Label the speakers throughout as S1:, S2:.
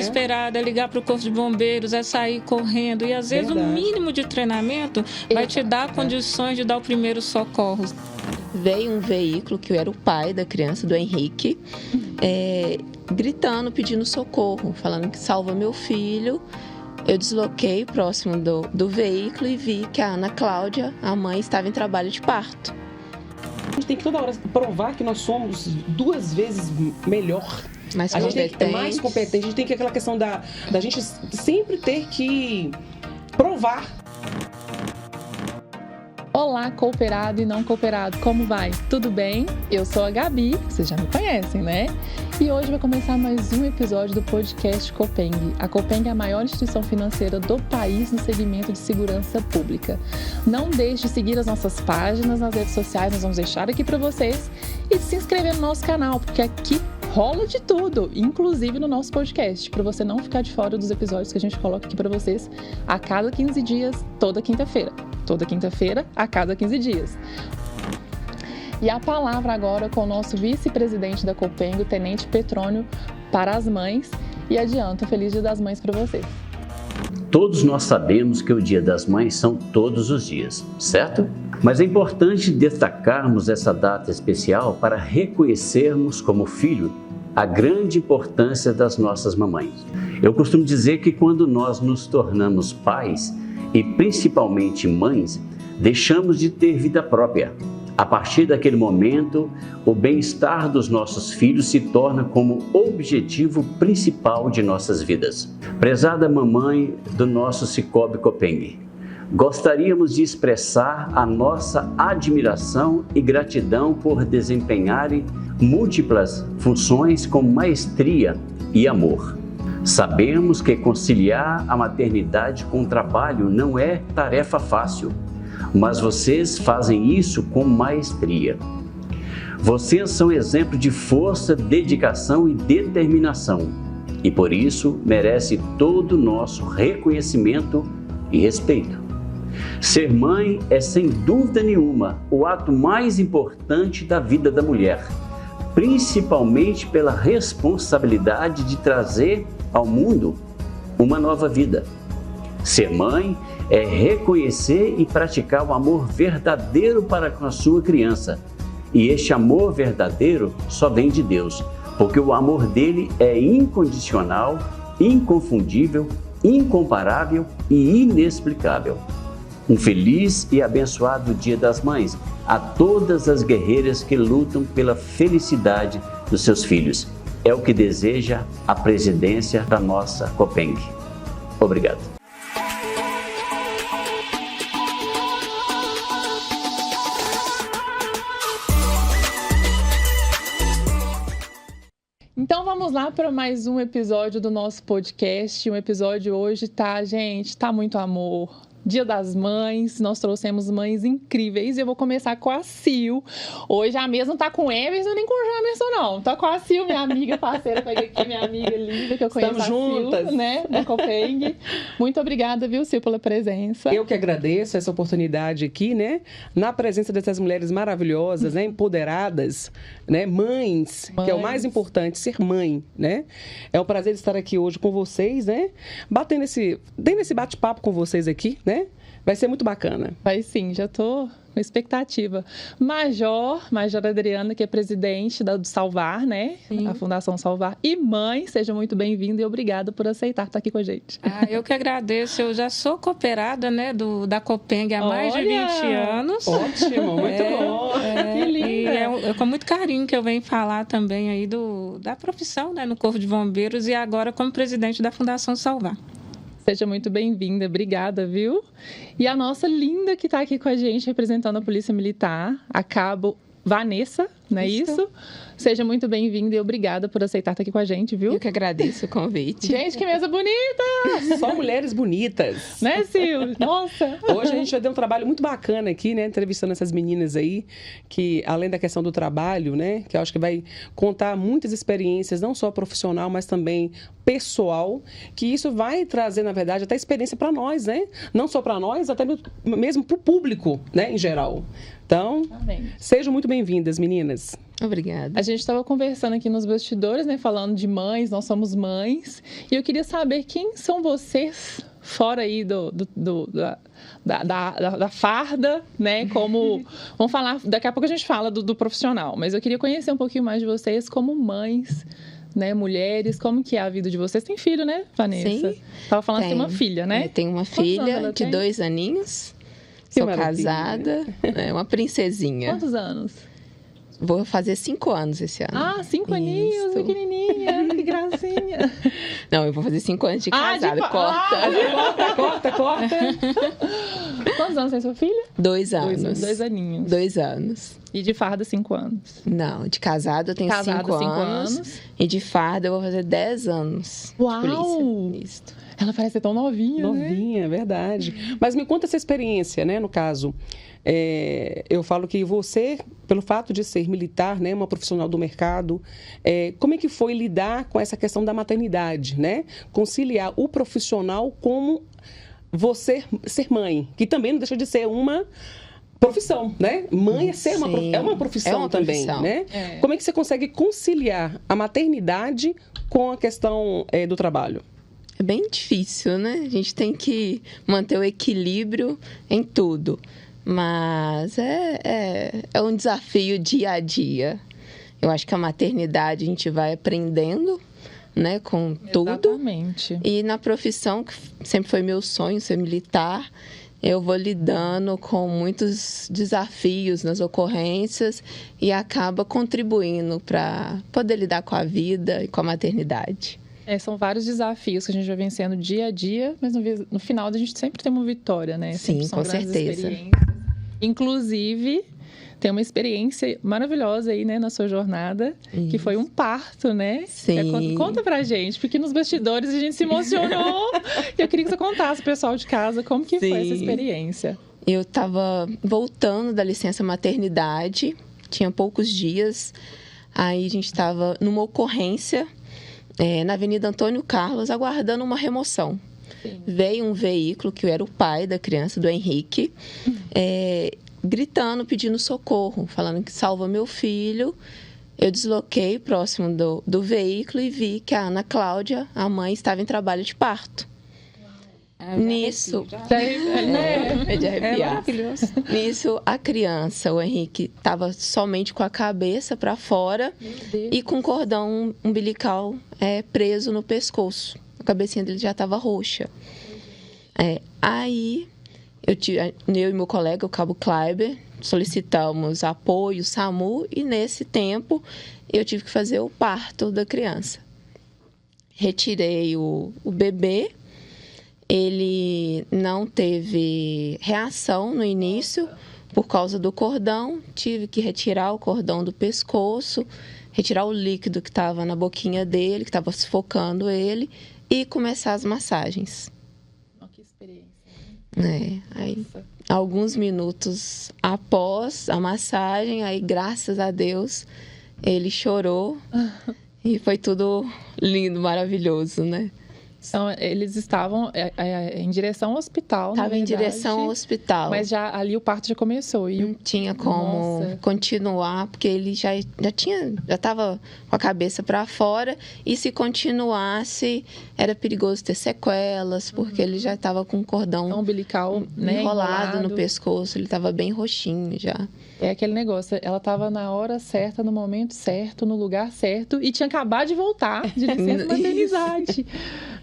S1: desesperado, é ligar para o Corpo de Bombeiros, é sair correndo. E às vezes o mínimo de treinamento vai te dar condições de dar o primeiro socorro.
S2: Veio um veículo, que eu era o pai da criança, do Henrique, gritando, pedindo socorro, falando que salva meu filho. Eu desloquei próximo do veículo e vi que a Ana Cláudia, a mãe, estava em trabalho de parto.
S3: A gente tem que toda hora provar que nós somos 2 vezes melhor.
S2: Mais
S3: a gente tem que ter
S2: competente.
S3: mais competente. A gente tem que aquela questão da gente sempre ter que provar.
S4: Olá, cooperado e não cooperado, como vai? Tudo bem? Eu sou a Gabi, vocês já me conhecem, né? E hoje vai começar mais um episódio do podcast Copeng. A Copeng é a maior instituição financeira do país no segmento de segurança pública. Não deixe de seguir as nossas páginas nas redes sociais, nós vamos deixar aqui para vocês, e de se inscrever no nosso canal, porque aqui rola de tudo, inclusive no nosso podcast, para você não ficar de fora dos episódios que a gente coloca aqui para vocês a cada 15 dias, toda quinta-feira. Toda quinta-feira, a cada 15 dias. E a palavra agora com o nosso vice-presidente da Copeng, o Tenente Petrônio, para as mães. E adianta, feliz Dia das Mães para vocês.
S5: Todos nós sabemos que o Dia das Mães são todos os dias, certo? Mas é importante destacarmos essa data especial para reconhecermos como filho a grande importância das nossas mamães. Eu costumo dizer que quando nós nos tornamos pais, e principalmente mães, deixamos de ter vida própria. A partir daquele momento, o bem-estar dos nossos filhos se torna como objetivo principal de nossas vidas. Prezada mamãe do nosso Cicobi Copeng, gostaríamos de expressar a nossa admiração e gratidão por desempenharem múltiplas funções com maestria e amor. Sabemos que conciliar a maternidade com o trabalho não é tarefa fácil, mas vocês fazem isso com maestria. Vocês são exemplo de força, dedicação e determinação, e por isso merece todo o nosso reconhecimento e respeito. Ser mãe é, sem dúvida nenhuma, o ato mais importante da vida da mulher, principalmente pela responsabilidade de trazer ao mundo uma nova vida. Ser mãe é reconhecer e praticar o amor verdadeiro para com a sua criança. E este amor verdadeiro só vem de Deus, porque o amor dele é incondicional, inconfundível, incomparável e inexplicável. Um feliz e abençoado Dia das Mães a todas as guerreiras que lutam pela felicidade dos seus filhos. É o que deseja a presidência da nossa Copeng. Obrigado.
S4: Então vamos lá para mais um episódio do nosso podcast. Um episódio hoje, tá, gente? Tá muito amor. Dia das Mães, nós trouxemos mães incríveis e eu vou começar com a Sil. Hoje a mesa não tá com o Emerson nem com o Jamerson, não. Tá com a Sil, minha amiga parceira, pega aqui, minha amiga linda, que eu conheço.
S3: Estamos juntas,
S4: né, da Copeng. Muito obrigada, viu, Sil, pela presença.
S3: Eu que agradeço essa oportunidade aqui, né? Na presença dessas mulheres maravilhosas, né? Empoderadas, né? Mães, que é o mais importante, ser mãe, né? É um prazer estar aqui hoje com vocês, né? Tendo esse bate-papo com vocês aqui, né? Vai ser muito bacana.
S4: Vai sim, já tô com expectativa. Major Adriana, que é presidente do Salvar, né? Sim. A Fundação Salvar. E mãe, seja muito bem-vinda e obrigada por aceitar estar aqui com a gente.
S1: Eu que agradeço. Eu já sou cooperada, né, da Copeng há mais de 20 anos.
S3: Ótimo, muito bom.
S1: Que linda. E é com muito carinho que eu venho falar também aí da profissão, né, no Corpo de Bombeiros e agora como presidente da Fundação Salvar.
S4: Seja muito bem-vinda, obrigada, viu? E a nossa linda que está aqui com a gente, representando a Polícia Militar, a Cabo Vanessa, não é isso? Seja muito bem-vinda e obrigada por aceitar estar aqui com a gente, viu?
S2: Eu que agradeço o convite.
S4: Gente, que mesa bonita!
S3: Só mulheres bonitas.
S4: Né, Sil? Nossa!
S3: Hoje a gente vai ter um trabalho muito bacana aqui, né? Entrevistando essas meninas aí, que além da questão do trabalho, né? Que eu acho que vai contar muitas experiências, não só profissional, mas também pessoal, que isso vai trazer, na verdade, até experiência para nós, né? Não só para nós, até mesmo para o público, né? Em geral. Então, sejam muito bem-vindas, meninas.
S2: Obrigada.
S4: A gente estava conversando aqui nos bastidores, né? Falando de mães, nós somos mães. E eu queria saber quem são vocês, fora aí da farda, né? Como... Vamos falar... Daqui a pouco a gente fala do profissional. Mas eu queria conhecer um pouquinho mais de vocês como mães, né? Mulheres. Como que é a vida de vocês? Tem filho, né, Vanessa?
S2: Sim.
S4: Tava falando que tem uma filha, né?
S2: Eu tenho uma filha de 2 aninhos. Sou casada. É uma princesinha.
S4: Quantos anos?
S2: Vou fazer 5 anos esse ano.
S4: Ah, 5 aninhos, pequenininha, que gracinha.
S2: Não, eu vou fazer 5 anos de casada. Corta.
S3: Corta.
S4: Quantos anos tem sua filha?
S2: 2 anos.
S4: 2 aninhos.
S2: 2 anos.
S4: E de farda, 5 anos.
S2: Não, de casada eu tenho 5 anos. E de farda eu vou fazer 10 anos.
S4: Uau!
S2: De polícia. Isso.
S4: Ela parece ser tão novinha,
S3: Novinha, é verdade. Mas me conta essa experiência, né, no caso. Eu falo que você, pelo fato de ser militar, né, uma profissional do mercado, como é que foi lidar com essa questão da maternidade, né? Conciliar o profissional como você ser mãe, que também não deixa de ser uma profissão, né? Mãe é uma profissão também, né? Como é que você consegue conciliar a maternidade com a questão do trabalho?
S2: É bem difícil, né? A gente tem que manter o equilíbrio em tudo. Mas é um desafio dia a dia. Eu acho que a maternidade a gente vai aprendendo, né, com tudo.
S4: Exatamente.
S2: E na profissão, que sempre foi meu sonho, ser militar, eu vou lidando com muitos desafios nas ocorrências e acaba contribuindo para poder lidar com a vida e com a maternidade.
S4: São vários desafios que a gente vai vencendo dia a dia, mas no final a gente sempre tem uma vitória, né?
S2: Sim,
S4: com
S2: certeza.
S4: Inclusive, tem uma experiência maravilhosa aí, né, na sua jornada, que foi um parto, né?
S2: Sim.
S4: Conta pra gente, porque nos bastidores a gente se emocionou. E eu queria que você contasse, pessoal de casa, como que foi essa experiência.
S2: Eu estava voltando da licença maternidade, tinha poucos dias, aí a gente estava numa ocorrência na Avenida Antônio Carlos, aguardando uma remoção. Sim. Veio um veículo, que eu era o pai da criança, do Henrique, gritando, pedindo socorro, falando que salva meu filho. Eu desloquei próximo do veículo e vi que a Ana Cláudia, a mãe, estava em trabalho de parto. Nisso, é de arrepiar. Nisso, a criança, o Henrique, estava somente com a cabeça para fora e com cordão umbilical preso no pescoço. A cabecinha dele já estava roxa. Aí, eu e meu colega, o Cabo Kleiber, solicitamos apoio, SAMU, e nesse tempo eu tive que fazer o parto da criança. Retirei o bebê. Ele não teve reação no início por causa do cordão. Tive que retirar o cordão do pescoço, retirar o líquido que estava na boquinha dele, que estava sufocando ele, e começar as massagens.
S4: Que experiência.
S2: Aí, alguns minutos após a massagem, aí, graças a Deus, ele chorou e foi tudo lindo, maravilhoso, né?
S4: Então, eles estavam em direção ao hospital,
S2: Estava em direção ao hospital.
S4: Mas já ali o parto já começou. E
S2: não tinha como continuar, porque ele já estava com a cabeça para fora. E se continuasse, era perigoso ter sequelas, porque ele já estava com o cordão
S4: umbilical, né,
S2: enrolado no pescoço. Ele estava bem roxinho já.
S4: É aquele negócio, ela estava na hora certa, no momento certo, no lugar certo, e tinha acabado de voltar de licença maternidade.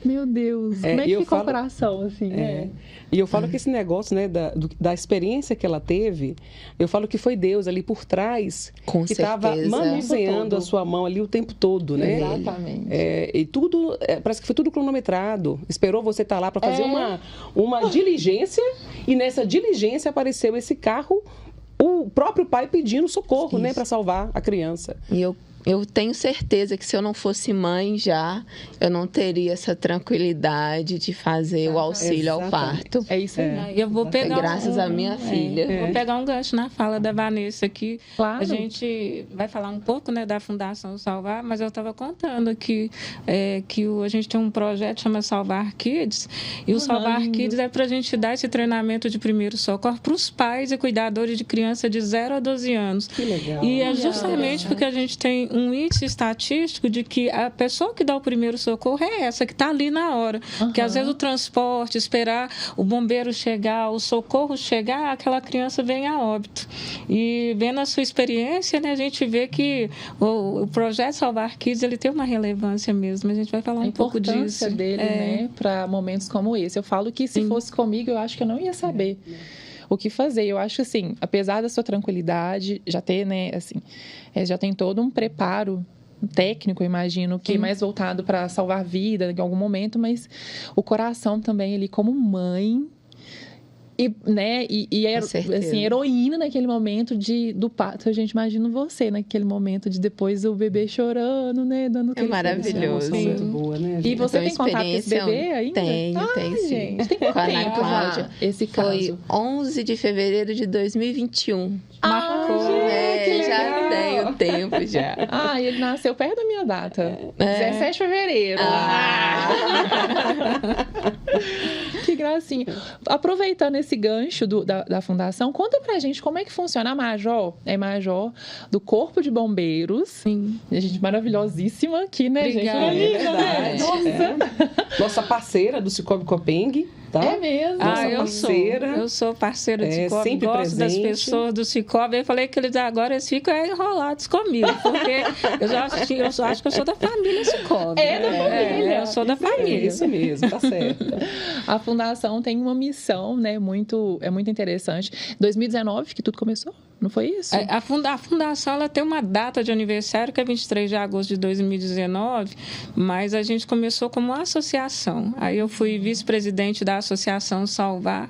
S4: Meu Deus, como é que ficou o coração, assim, né?
S3: E eu falo que esse negócio, né, da experiência que ela teve, eu falo que foi Deus ali por trás, que estava manuseando a sua mão ali o tempo todo, né?
S4: Exatamente.
S3: E tudo, parece que foi tudo cronometrado. Esperou você estar lá para fazer uma diligência, e nessa diligência apareceu esse carro, o próprio pai pedindo socorro, né, para salvar a criança.
S2: E eu eu tenho certeza que se eu não fosse mãe eu não teria essa tranquilidade de fazer o auxílio ao parto.
S4: É isso aí.
S1: Eu vou pegar
S2: graças à minha filha.
S1: Vou pegar um gancho na fala da Vanessa aqui.
S4: Claro.
S1: A gente vai falar um pouco, né, da Fundação Salvar, mas eu estava contando aqui que a gente tem um projeto que chama Salvar Kids, e o Salvar Kids é para a gente dar esse treinamento de primeiro socorro para os pais e cuidadores de criança de 0 a 12 anos.
S3: Que legal.
S1: E é justamente porque a gente tem um índice estatístico de que a pessoa que dá o primeiro socorro é essa, que está ali na hora. Porque às vezes o transporte, esperar o bombeiro chegar, o socorro chegar, aquela criança vem a óbito. E vendo a sua experiência, né, a gente vê que o projeto Salvar Kids, ele tem uma relevância mesmo. A gente vai falar um pouco disso.
S4: A importância dele, né, para momentos como esse. Eu falo que se fosse comigo, eu acho que eu não ia saber o que fazer. Eu acho que, assim, apesar da sua tranquilidade, já ter, né, assim, já tem todo um preparo técnico, eu imagino, que é mais voltado para salvar vida em algum momento, mas o coração também, ele como mãe, e, né, assim, heroína naquele momento do parto. A gente imagina você naquele momento de depois o bebê chorando, né, dando aquele
S2: maravilhoso.
S3: Muito boa, né, gente?
S4: E você tem contato com esse bebê ainda?
S2: Tenho sim.
S4: Gente, tem
S2: com a Ana Cláudia.
S4: Esse caso
S2: foi 11 de fevereiro de 2021.
S1: Marcou.
S2: Já tenho tempo já.
S4: Ele nasceu perto da minha data. 17 de fevereiro. Que gracinha. Aproveitando esse gancho da Fundação, conta pra gente como é que funciona a Major. É Major do Corpo de Bombeiros.
S1: Sim.
S4: A gente maravilhosíssima aqui, né,
S1: Obrigada.
S4: gente?
S3: É verdade. Nossa parceira do Cicobi Copengue, tá?
S4: É mesmo?
S1: Eu sou parceira do Cicobi,
S3: sempre
S1: gosto
S3: presente.
S1: das pessoas do Cicobi. Eu falei que eles agora ficam enrolados comigo, porque eu acho que eu sou da família Cicobi.
S4: Da família.
S1: Eu sou da família.
S3: É isso mesmo, tá certo.
S4: A Fundação tem uma missão, né, muito interessante. 2019 que tudo começou, não foi isso?
S1: A Fundação ela tem uma data de aniversário, que é 23 de agosto de 2019, mas a gente começou como uma associação. Aí eu fui vice-presidente da Associação Salvar,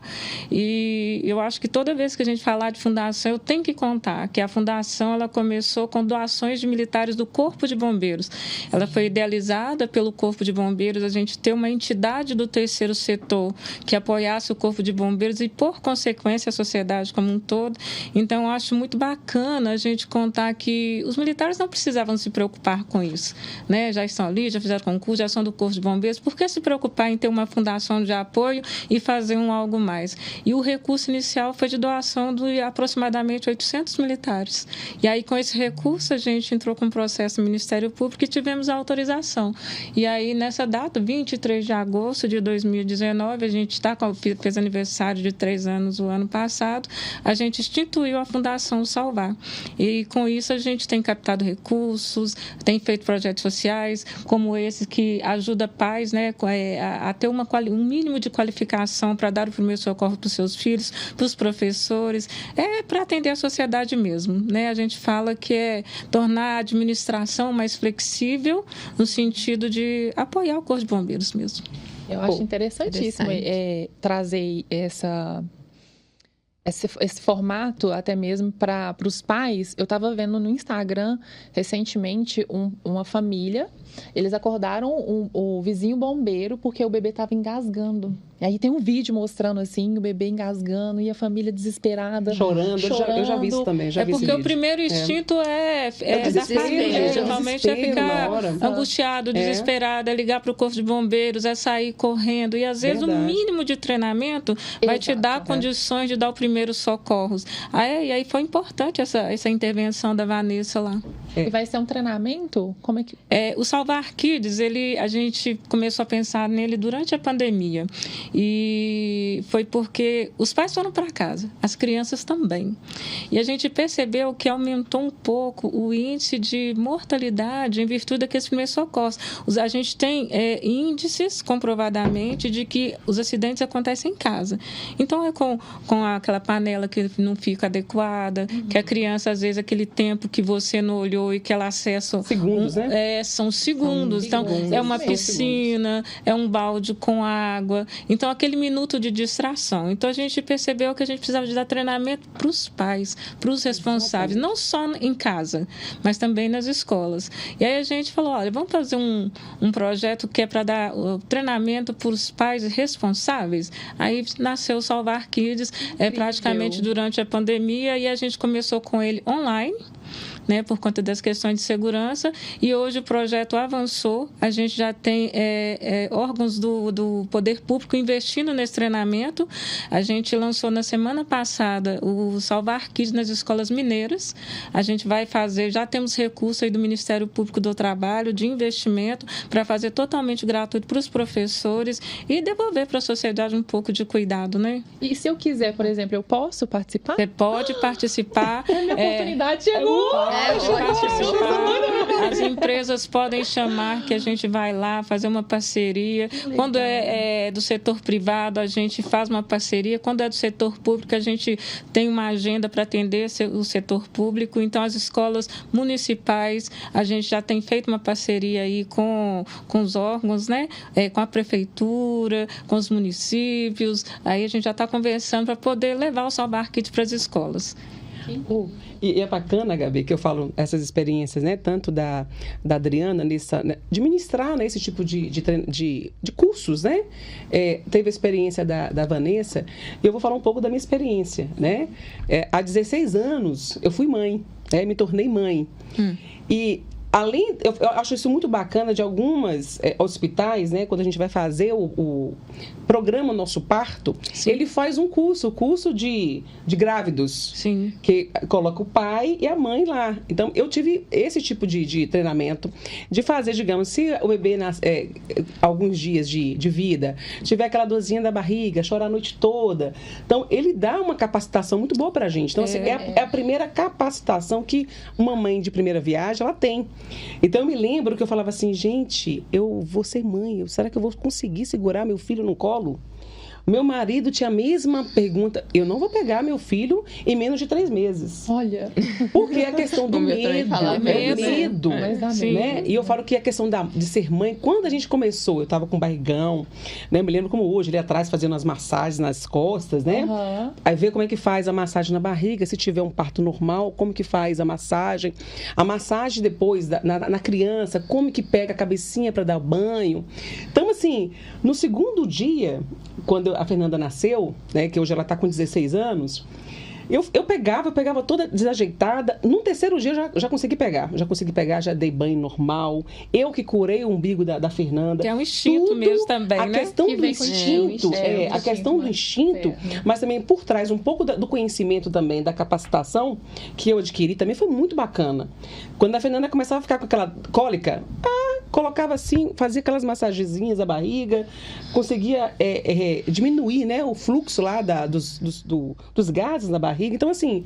S1: e eu acho que toda vez que a gente falar de fundação, eu tenho que contar que a fundação ela começou com doações de militares do Corpo de Bombeiros. Ela foi idealizada pelo Corpo de Bombeiros, a gente ter uma entidade do terceiro setor que apoiasse o Corpo de Bombeiros e, por consequência, a sociedade como um todo. Então, eu acho muito bacana a gente contar que os militares não precisavam se preocupar com isso, né? Já estão ali, já fizeram concurso, já são do Corpo de Bombeiros. Por que se preocupar em ter uma fundação de apoio e fazer algo mais? E o recurso inicial foi de doação de aproximadamente 800 militares. E aí, com esse recurso, a gente entrou com um processo no Ministério Público e tivemos a autorização. E aí, nessa data, 23 de agosto de 2019, a gente fez aniversário de 3 anos o ano passado, a gente instituiu a Fundação Salvar. E, com isso, a gente tem captado recursos, tem feito projetos sociais, como esse que ajuda pais, né, a ter um mínimo de qualificação para dar o primeiro socorro para os seus filhos, para os professores, para atender a sociedade mesmo, né? A gente fala que é tornar a administração mais flexível no sentido de apoiar o Corpo de Bombeiros mesmo.
S4: Eu acho interessantíssimo trazer esse formato até mesmo para os pais. Eu estava vendo no Instagram recentemente uma família. Eles acordaram o vizinho bombeiro porque o bebê estava engasgando. E aí tem um vídeo mostrando assim, o bebê engasgando e a família desesperada.
S3: Chorando. Eu já vi isso também.
S1: Porque o primeiro instinto é da família. Geralmente é ficar angustiado, desesperado, é ligar para o Corpo de Bombeiros, é sair correndo. E às vezes o mínimo de treinamento vai te dar condições de dar o primeiro socorros. E aí foi importante essa intervenção da Vanessa lá.
S4: E vai ser um treinamento? Como é que...
S1: O Salvar Kids, a gente começou a pensar nele durante a pandemia. E foi porque os pais foram para casa, as crianças também. E a gente percebeu que aumentou um pouco o índice de mortalidade em virtude daqueles primeiros socorros. A gente tem índices, comprovadamente, de que os acidentes acontecem em casa. Então, com aquela panela que não fica adequada, que a criança, às vezes, aquele tempo que você não olhou, e que ela acessa...
S3: Segundos, né?
S1: São segundos. Então, é uma piscina, é um balde com água. Então, aquele minuto de distração. Então, a gente percebeu que a gente precisava de dar treinamento para os pais, para os responsáveis, não só em casa, mas também nas escolas. E aí a gente falou, olha, vamos fazer um projeto que é para dar treinamento para os pais responsáveis. Aí nasceu o Salvar Kids, praticamente durante a pandemia, e a gente começou com ele online, né, por conta das questões de segurança, e hoje o projeto avançou, a gente já tem órgãos do poder público investindo nesse treinamento. A gente lançou na semana passada o Salvar Kids nas escolas mineiras. A gente vai fazer, já temos recurso aí do Ministério Público do Trabalho, de investimento, para fazer totalmente gratuito para os professores e devolver para a sociedade um pouco de cuidado, né?
S4: E se eu quiser, por exemplo, eu posso participar?
S1: Você pode participar.
S4: Minha oportunidade chegou!
S1: As empresas podem chamar, que a gente vai lá fazer uma parceria. Quando é do setor privado, a gente faz uma parceria. Quando é do setor público, a gente tem uma agenda para atender o setor público. Então, as escolas municipais, a gente já tem feito uma parceria aí com os órgãos, né? Com a prefeitura, com os municípios. Aí a gente já está conversando para poder levar o Salvar Kids para as escolas.
S3: E é bacana, Gabi, que eu falo essas experiências, né? Tanto da Adriana, de ministrar, né, esse tipo de cursos, né? Teve a experiência da Vanessa, e eu vou falar um pouco da minha experiência, né? Há 16 anos, eu fui mãe, me tornei mãe. E além, eu acho isso muito bacana de algumas hospitais, né? Quando a gente vai fazer o programa Nosso Parto, sim, ele faz o curso de grávidos.
S1: Sim.
S3: Que coloca o pai e a mãe lá. Então, eu tive esse tipo de treinamento, de fazer, digamos, se o bebê nasce alguns dias de vida, tiver aquela dorzinha da barriga, chorar a noite toda. Então, ele dá uma capacitação muito boa pra gente. Então, assim, é a primeira capacitação que uma mãe de primeira viagem, ela tem. Então, eu me lembro que eu falava assim, gente, eu vou ser mãe, será que eu vou conseguir segurar meu filho no colo? Meu marido tinha a mesma pergunta. Eu não vou pegar meu filho em menos de 3 meses.
S4: Olha.
S3: Porque a questão do medo. Né? E eu falo que a questão de ser mãe, quando a gente começou, eu estava com barrigão, né? Me lembro como hoje, ali atrás fazendo as massagens nas costas, né?
S4: Uhum.
S3: Aí ver como é que faz a massagem na barriga, se tiver um parto normal, como que faz a massagem. A massagem depois, na criança, como que pega a cabecinha para dar banho. Então, assim, no segundo dia, quando a Fernanda nasceu, né, que hoje ela está com 16 anos, eu pegava toda desajeitada. No terceiro dia eu já consegui pegar. Já dei banho normal. Eu que curei o umbigo da Fernanda.
S1: Que é um instinto mesmo também,
S3: a
S1: né?
S3: Questão do instinto, a questão do instinto, mas também por trás um pouco do conhecimento também, da capacitação que eu adquiri, também foi muito bacana. Quando a Fernanda começava a ficar com aquela cólica, colocava assim, fazia aquelas massagenzinhas da barriga, conseguia diminuir, né, o fluxo lá dos gases na barriga. Então, assim,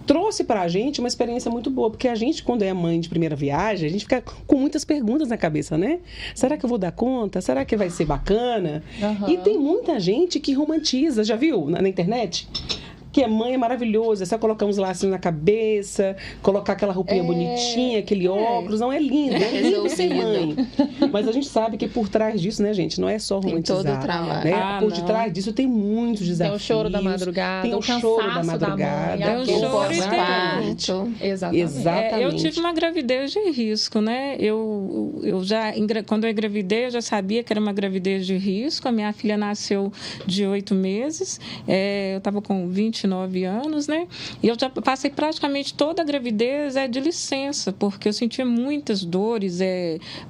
S3: trouxe pra gente uma experiência muito boa, porque a gente, quando é mãe de primeira viagem, a gente fica com muitas perguntas na cabeça, né? Será que eu vou dar conta? Será que vai ser bacana? Uhum. E tem muita gente que romantiza, já viu na internet? Que a mãe é maravilhosa, é só colocar uns lacinhos na cabeça, colocar aquela roupinha bonitinha, aquele óculos, não é lindo, é lindo ser mãe. Mas a gente sabe que por trás disso, né, gente, não é só romantizar.
S2: Tem todo o trabalho.
S3: Né? Por detrás disso tem muitos desafios.
S4: Tem o choro da madrugada,
S3: tem o choro da madrugada,
S4: tem
S1: o choro e
S2: parto.
S3: Exatamente.
S1: Eu tive uma gravidez de risco, né? Quando eu engravidei, eu já sabia que era uma gravidez de risco. A minha filha nasceu de 8 meses. Eu estava com 29 anos, né? E eu já passei praticamente toda a gravidez de licença, porque eu sentia muitas dores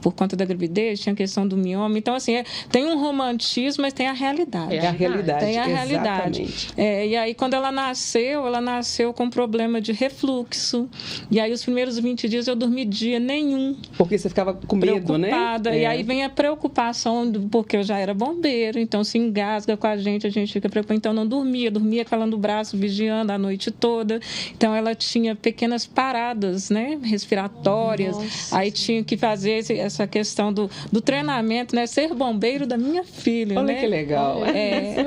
S1: por conta da gravidez, tinha a questão do mioma. Então, assim, tem um romantismo, mas tem a realidade.
S3: É a realidade.
S1: Tem a realidade. E aí, quando ela nasceu com problema de refluxo. E aí, os primeiros 20 dias eu dormi dia nenhum.
S3: Porque você ficava com medo, né?
S1: Preocupada. E aí vem a preocupação, porque eu já era bombeiro, então se engasga com a gente fica preocupada. Então, não dormia calando o braço, vigiando a noite toda. Então, ela tinha pequenas paradas, né, respiratórias.
S2: Nossa.
S1: Aí tinha que fazer essa questão do treinamento, né, ser bombeiro da minha filha.
S3: Olha,
S1: né?
S3: que legal.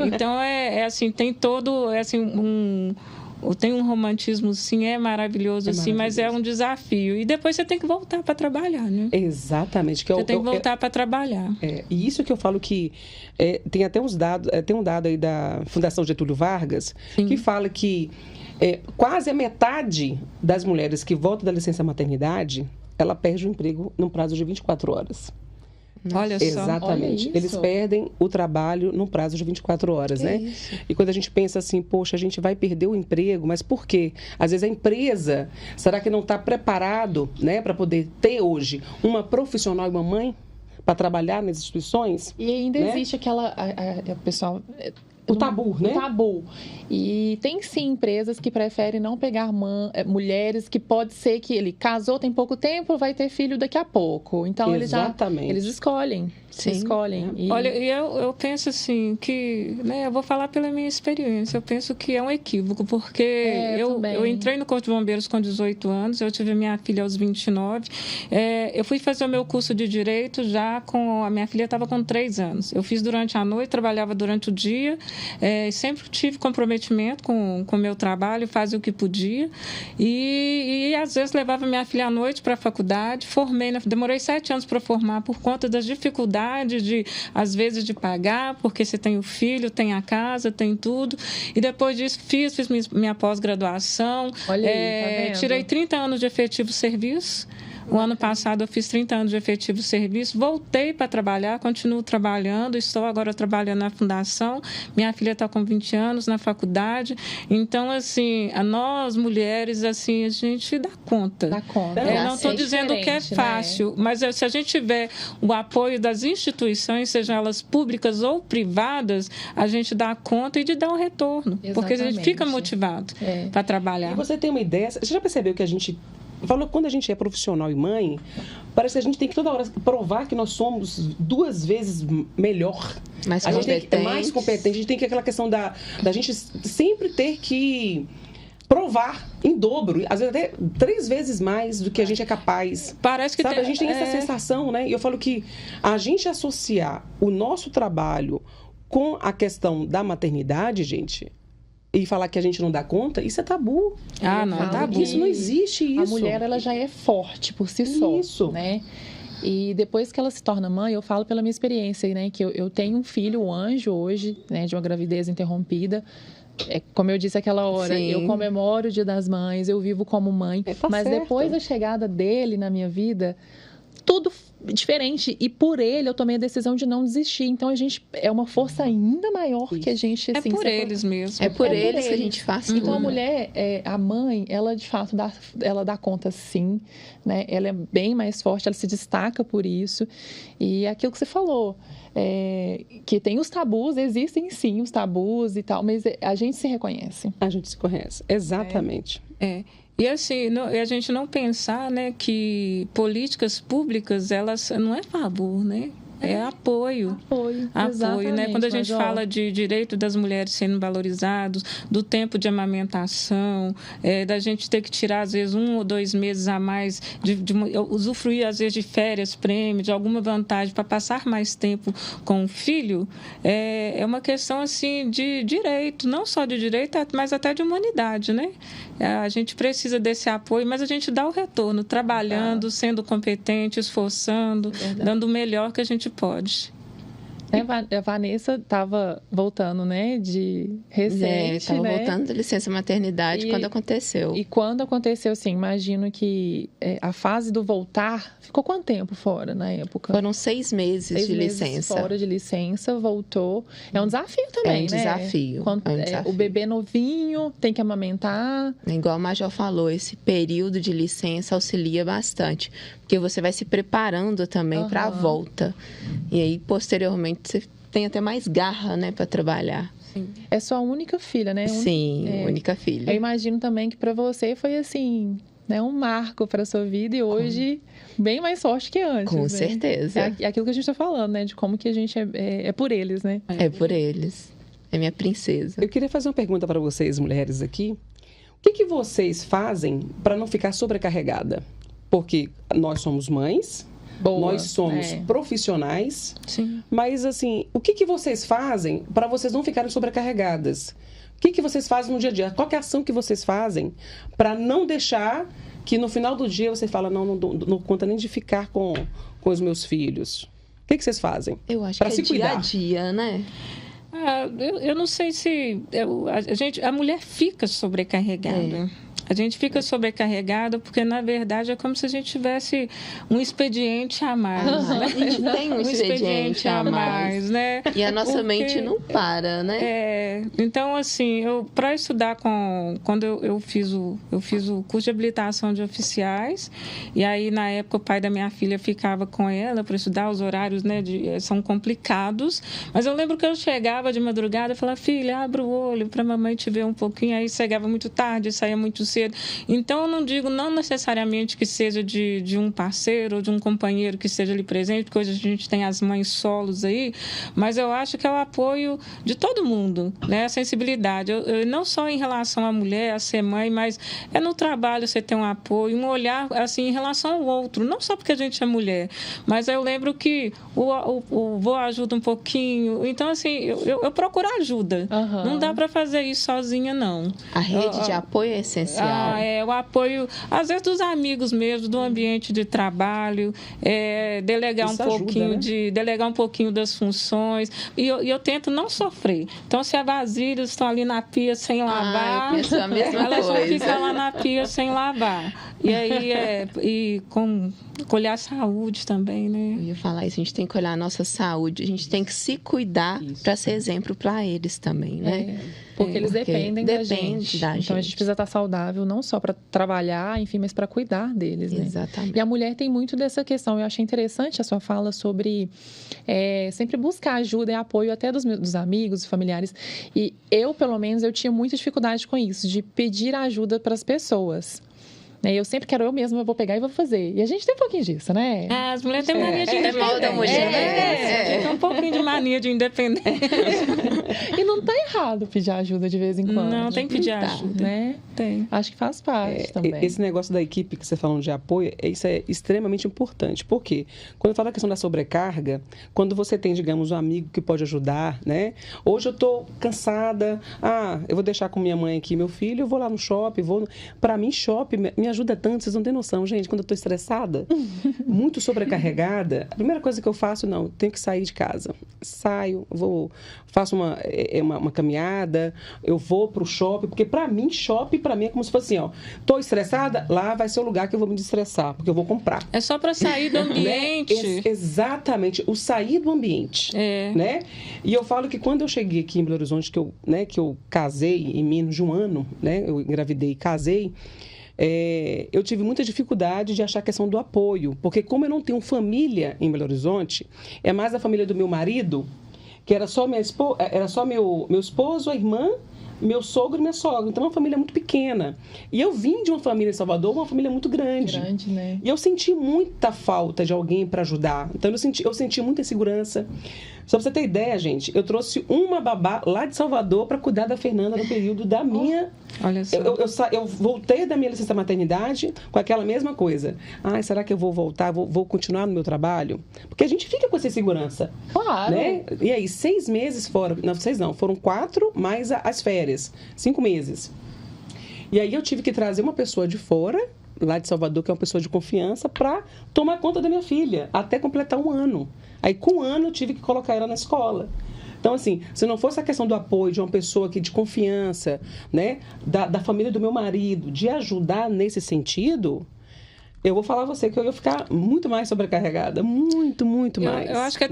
S1: Então, assim, tem todo tem um romantismo, sim, é maravilhoso, sim, mas é um desafio. E depois você tem que voltar para trabalhar, né?
S3: Exatamente.
S1: Você tem que voltar para trabalhar.
S3: E isso que eu falo que tem até uns dados, tem um dado aí da Fundação Getúlio Vargas, que fala que quase a metade das mulheres que voltam da licença maternidade, ela perde o emprego num prazo de 24 horas.
S1: Olha só.
S3: Exatamente. Eles perdem o trabalho num prazo de 24 horas, né?
S2: Isso.
S3: E quando a gente pensa assim, poxa, a gente vai perder o emprego, mas por quê? Às vezes a empresa, será que não está preparado, né, para poder ter hoje uma profissional e uma mãe para trabalhar nas instituições?
S4: E ainda
S3: né?
S4: existe aquela... pessoal...
S3: O tabu, né?
S4: O tabu. E tem sim empresas que preferem não pegar mulheres que pode ser que ele casou tem pouco tempo, vai ter filho daqui a pouco. Então
S3: Exatamente.
S4: eles escolhem.
S2: Sim.
S4: Escolhem. E...
S1: Olha, eu penso assim que, né, eu vou falar pela minha experiência, eu penso que é um equívoco, porque eu entrei no Corpo de Bombeiros com 18 anos, eu tive minha filha aos 29, eu fui fazer o meu curso de Direito já com... A minha filha estava com 3 anos. Eu fiz durante a noite, trabalhava durante o dia, sempre tive comprometimento com o meu trabalho, fazia o que podia, e às vezes levava minha filha à noite para a faculdade, demorei 7 anos para formar por conta das dificuldades às vezes, de pagar, porque você tem o filho, tem a casa, tem tudo. E depois disso, fiz minha pós-graduação.
S4: Olha aí, tá vendo?
S1: Tirei 30 anos de efetivo serviço. O ano passado eu fiz 30 anos de efetivo serviço, voltei para trabalhar, continuo trabalhando, estou agora trabalhando na fundação, minha filha está com 20 anos na faculdade, então, assim, nós mulheres, assim, a gente dá conta.
S4: Dá conta.
S1: Não estou dizendo que é fácil, mas se a gente tiver o apoio das instituições, sejam elas públicas ou privadas, a gente dá conta e de dar um retorno, porque a gente fica motivado para trabalhar.
S3: E você tem uma ideia, você já percebeu que a gente... Falou, quando a gente é profissional e mãe, parece que a gente tem que toda hora provar que nós somos 2 vezes melhor.
S2: Mais
S3: a gente
S2: competente.
S3: tem que ter mais competente. A gente tem que aquela questão da gente sempre ter que provar em dobro, às vezes até 3 vezes mais do que a gente é capaz.
S1: Parece que
S3: a gente tem essa sensação, né? E eu falo que a gente associar o nosso trabalho com a questão da maternidade, gente... E falar que a gente não dá conta, isso é tabu.
S1: Não, é tabu.
S3: Isso não existe, isso.
S4: A mulher, ela já é forte por si só.
S3: Isso.
S4: Né? E depois que ela se torna mãe, eu falo pela minha experiência, né? Que eu tenho um filho, um anjo hoje, né? De uma gravidez interrompida. Como eu disse aquela hora,
S2: Sim.
S4: Eu comemoro o Dia das Mães, eu vivo como mãe. Mas
S3: certo.
S4: depois da chegada dele na minha vida... tudo diferente. E por ele, eu tomei a decisão de não desistir. Então, a gente é uma força ainda maior que a gente... Assim,
S1: por eles mesmo.
S2: É por eles que a gente faz
S4: Então,
S2: tudo.
S4: a mulher, a mãe, ela de fato ela dá conta, sim. Né? Ela é bem mais forte, ela se destaca por isso. E aquilo que você falou, que tem os tabus, existem sim os tabus e tal, mas a gente se reconhece.
S3: A gente se conhece, exatamente.
S1: E assim, a gente não pensar, né, que políticas públicas, elas não é favor, né? É apoio. Apoio, né? Quando a gente fala de direito das mulheres sendo valorizados, do tempo de amamentação, da gente ter que tirar, às vezes, 1 ou 2 meses a mais, de usufruir, às vezes, de férias, prêmio, de alguma vantagem para passar mais tempo com o filho, é uma questão, assim, de direito, não só de direito, mas até de humanidade, né? A gente precisa desse apoio, mas a gente dá o retorno, trabalhando, sendo competente, esforçando, dando o melhor que a gente pode.
S4: A Vanessa estava voltando, né, de recente,
S2: estava voltando da licença maternidade quando aconteceu.
S4: E quando aconteceu, assim, imagino que a fase do voltar, ficou quanto tempo fora na época?
S2: Foram 6 meses de licença.
S4: Fora de licença, voltou. É um desafio também,
S2: né?
S4: Desafio.
S2: É um desafio.
S4: O bebê novinho, tem que amamentar.
S2: Igual a Major falou, esse período de licença auxilia bastante, porque você vai se preparando também para a volta. E aí, posteriormente, você tem até mais garra, né, para trabalhar.
S4: Sim. É sua única filha, né?
S2: Sim, única filha.
S4: Eu imagino também que para você foi assim, né, um marco para sua vida e hoje bem mais forte que antes.
S2: Com
S4: né?
S2: certeza.
S4: É aquilo que a gente está falando, né, de como que a gente é por eles, né?
S2: É por eles. É minha princesa.
S3: Eu queria fazer uma pergunta para vocês, mulheres aqui. O que vocês fazem para não ficar sobrecarregada? Porque nós somos mães,
S4: Boa,
S3: Nós somos profissionais,
S1: Sim.
S3: mas assim, o que vocês fazem para vocês não ficarem sobrecarregadas? O que vocês fazem no dia a dia? Qual que é a ação que vocês fazem para não deixar que no final do dia você fala, não conta nem de ficar com os meus filhos? O que vocês fazem?
S2: Eu acho
S3: pra
S2: que
S3: se
S2: é dia
S3: cuidar?
S2: a dia, né?
S1: Eu não sei se... A mulher fica sobrecarregada. A gente fica sobrecarregada porque, na verdade, é como se a gente tivesse um expediente a mais.
S2: A gente tem um expediente a mais,
S1: né?
S2: E a nossa mente não para, né?
S1: Então, assim, para estudar quando eu fiz o curso de habilitação de oficiais, e aí, na época, o pai da minha filha ficava com ela para estudar, os horários, né, são complicados, mas eu lembro que eu chegava de madrugada e falava, filha, abre o olho para a mamãe te ver um pouquinho, aí chegava muito tarde, saía muito cedo. Então, eu não digo não necessariamente que seja de um parceiro ou de um companheiro que esteja ali presente, porque hoje a gente tem as mães solos aí, mas eu acho que é o apoio de todo mundo, né? A sensibilidade. Não só em relação à mulher, a ser mãe, mas é no trabalho você ter um apoio, um olhar assim, em relação ao outro. Não só porque a gente é mulher, mas eu lembro que o vô ajuda um pouquinho. Então, assim, eu procuro ajuda. Não dá para fazer isso sozinha, não.
S2: A rede de apoio é essencial.
S1: O apoio, às vezes, dos amigos mesmo, do ambiente de trabalho, delegar
S3: isso
S1: um pouquinho
S3: ajuda, né?
S1: delegar um pouquinho das funções. E eu tento não sofrer. Então, se as vasilhas estão ali na pia sem lavar,
S2: eu penso a mesma
S1: elas
S2: coisa.
S1: vão ficar lá na pia sem lavar. E aí, olhar a saúde também, né?
S2: Eu ia falar isso, a gente tem que olhar a nossa saúde, a gente tem que se cuidar para ser exemplo para eles também, né?
S4: Porque eles dependem da gente. Então, a gente precisa estar saudável, não só para trabalhar, enfim, mas para cuidar deles, né?
S2: Exatamente.
S4: E a mulher tem muito dessa questão. Eu achei interessante a sua fala sobre sempre buscar ajuda e apoio até dos amigos e familiares. E eu, pelo menos, eu tinha muita dificuldade com isso, de pedir ajuda para as pessoas. Eu sempre quero eu mesma, eu vou pegar e vou fazer. E a gente tem um pouquinho disso, né?
S1: As mulheres têm mania de independência.
S2: É mal da mulher.
S1: Tem um pouquinho de mania de independência.
S4: E não tá errado pedir ajuda de vez em quando.
S1: Não, tem que pedir ajuda.
S4: Né?
S1: Tem.
S4: Acho que faz parte também.
S3: Esse negócio da equipe que você falando de apoio, isso é extremamente importante. Por quê? Quando eu falo da questão da sobrecarga, quando você tem, digamos, um amigo que pode ajudar, né? Hoje eu tô cansada, eu vou deixar com minha mãe aqui meu filho, eu vou lá no shopping, Para mim, shopping me ajuda tanto, vocês não têm noção, gente. Quando eu tô estressada, muito sobrecarregada, a primeira coisa que eu faço, tenho que sair de casa. Saio, faço uma caminhada, eu vou pro shopping, porque para mim, shopping é como se fosse assim, tô estressada, lá vai ser o lugar que eu vou me destressar, porque eu vou comprar.
S1: É só para sair do ambiente.
S3: Exatamente, o sair do ambiente. Né? E eu falo que quando eu cheguei aqui em Belo Horizonte, que eu casei em menos de um ano, né? Eu engravidei e casei, eu tive muita dificuldade de achar a questão do apoio, porque como eu não tenho família em Belo Horizonte, é mais a família do meu marido, que era só meu esposo, a irmã, meu sogro e minha sogra. Então, é uma família muito pequena. E eu vim de uma família em Salvador, uma família muito grande.
S4: Né?
S3: E eu senti muita falta de alguém para ajudar. Então, eu senti muita insegurança. Só para você ter ideia, gente, eu trouxe uma babá lá de Salvador para cuidar da Fernanda no período da minha...
S1: Olha só.
S3: Eu voltei da minha licença maternidade com aquela mesma coisa. Será que eu vou voltar? Vou continuar no meu trabalho? Porque a gente fica com essa insegurança.
S4: Claro.
S3: Né? E aí, 6 meses fora... Não, 6 não. Foram 4 mais as férias. 5 meses. E aí eu tive que trazer uma pessoa de fora, lá de Salvador, que é uma pessoa de confiança, para tomar conta da minha filha, até completar 1 ano. Aí, com 1 ano, eu tive que colocar ela na escola. Então, assim, se não fosse a questão do apoio de uma pessoa aqui de confiança, né, da família do meu marido, de ajudar nesse sentido, eu vou falar a você que eu ia ficar muito mais sobrecarregada, muito mais.
S1: Eu acho que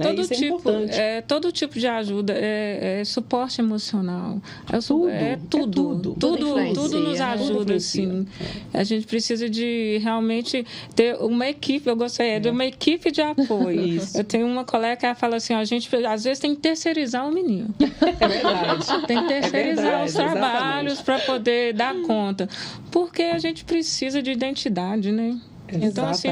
S1: todo tipo de ajuda, suporte emocional, tudo nos ajuda, assim. A gente precisa de realmente ter uma equipe, eu gostaria de uma equipe de apoio.
S3: Isso.
S1: Eu tenho uma colega que fala assim, a gente às vezes tem que terceirizar o menino.
S3: É verdade.
S1: Tem que terceirizar os trabalhos para poder dar conta. Porque a gente precisa de identidade, né? Então, assim,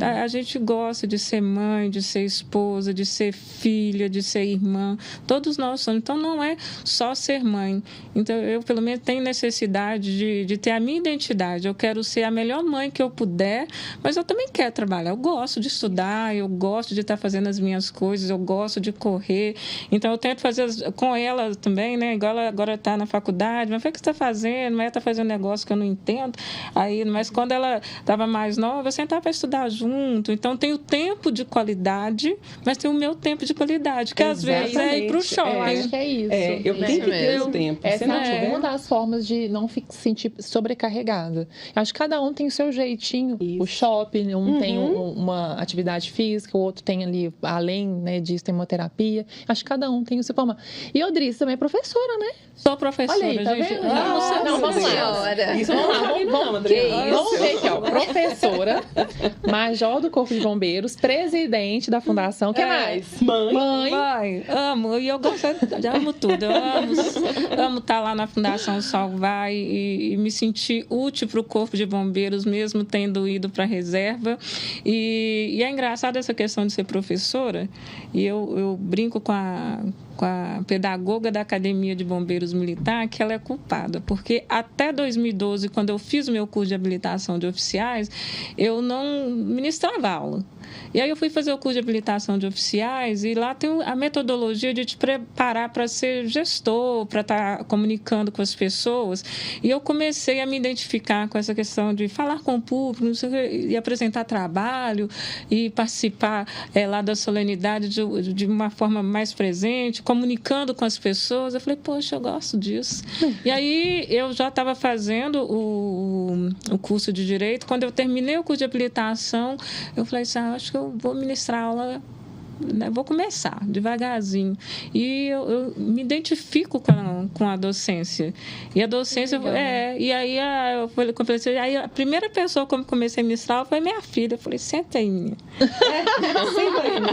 S1: a gente gosta de ser mãe, de ser esposa, de ser filha, de ser irmã. Todos nós somos. Então, não é só ser mãe. Então, eu, pelo menos, tenho necessidade de ter a minha identidade. Eu quero ser a melhor mãe que eu puder, mas eu também quero trabalhar. Eu gosto de estudar, eu gosto de estar fazendo as minhas coisas, eu gosto de correr. Então, eu tento fazer com ela também, né? Igual ela agora está na faculdade. Mas o que você está fazendo? Mas ela está fazendo um negócio que eu não entendo. Mas quando ela estava mais nova, eu sentava para estudar junto. Então, tem o tempo de qualidade, mas tem o meu tempo de qualidade, que às vezes é ir para o shopping.
S4: Eu acho que é isso.
S3: Eu tenho que ter o tempo.
S4: Essa é uma das formas de não se sentir sobrecarregada. Eu acho que cada um tem o seu jeitinho. Isso. O shopping, tem uma atividade física, o outro tem ali, além, né, disso, tem uma terapia. Acho que cada um tem o seu formato. E a Odrice também é professora, né?
S1: Sou professora,
S4: olha aí, tá
S1: gente.
S4: Vendo? Não, vamos lá. Isso, vamos ver aqui, ó. Professora, major do Corpo de Bombeiros, presidente da Fundação. O que mais?
S1: Mãe. Amo. E eu amo tudo. Eu amo estar lá na Fundação Salvar e me sentir útil para o Corpo de Bombeiros, mesmo tendo ido para a reserva. E é engraçado essa questão de ser professora. E eu brinco com a pedagoga da Academia de Bombeiros Militar, que ela é culpada, porque até 2012, quando eu fiz o meu curso de habilitação de oficiais, eu não ministrava aula. E aí eu fui fazer o curso de habilitação de oficiais e lá tem a metodologia de te preparar para ser gestor, para estar comunicando com as pessoas. E eu comecei a me identificar com essa questão de falar com o público, não sei o quê, e apresentar trabalho e participar lá da solenidade de uma forma mais presente, comunicando com as pessoas. Eu falei, poxa, eu gosto disso. E aí eu já estava fazendo o curso de Direito. Quando eu terminei o curso de habilitação, eu falei assim, acho que eu vou ministrar aula, né? Vou começar devagarzinho. E eu me identifico com a docência. E a docência... E aí aí a primeira pessoa que eu comecei a ministrar foi minha filha. Eu falei, senta aí, minha.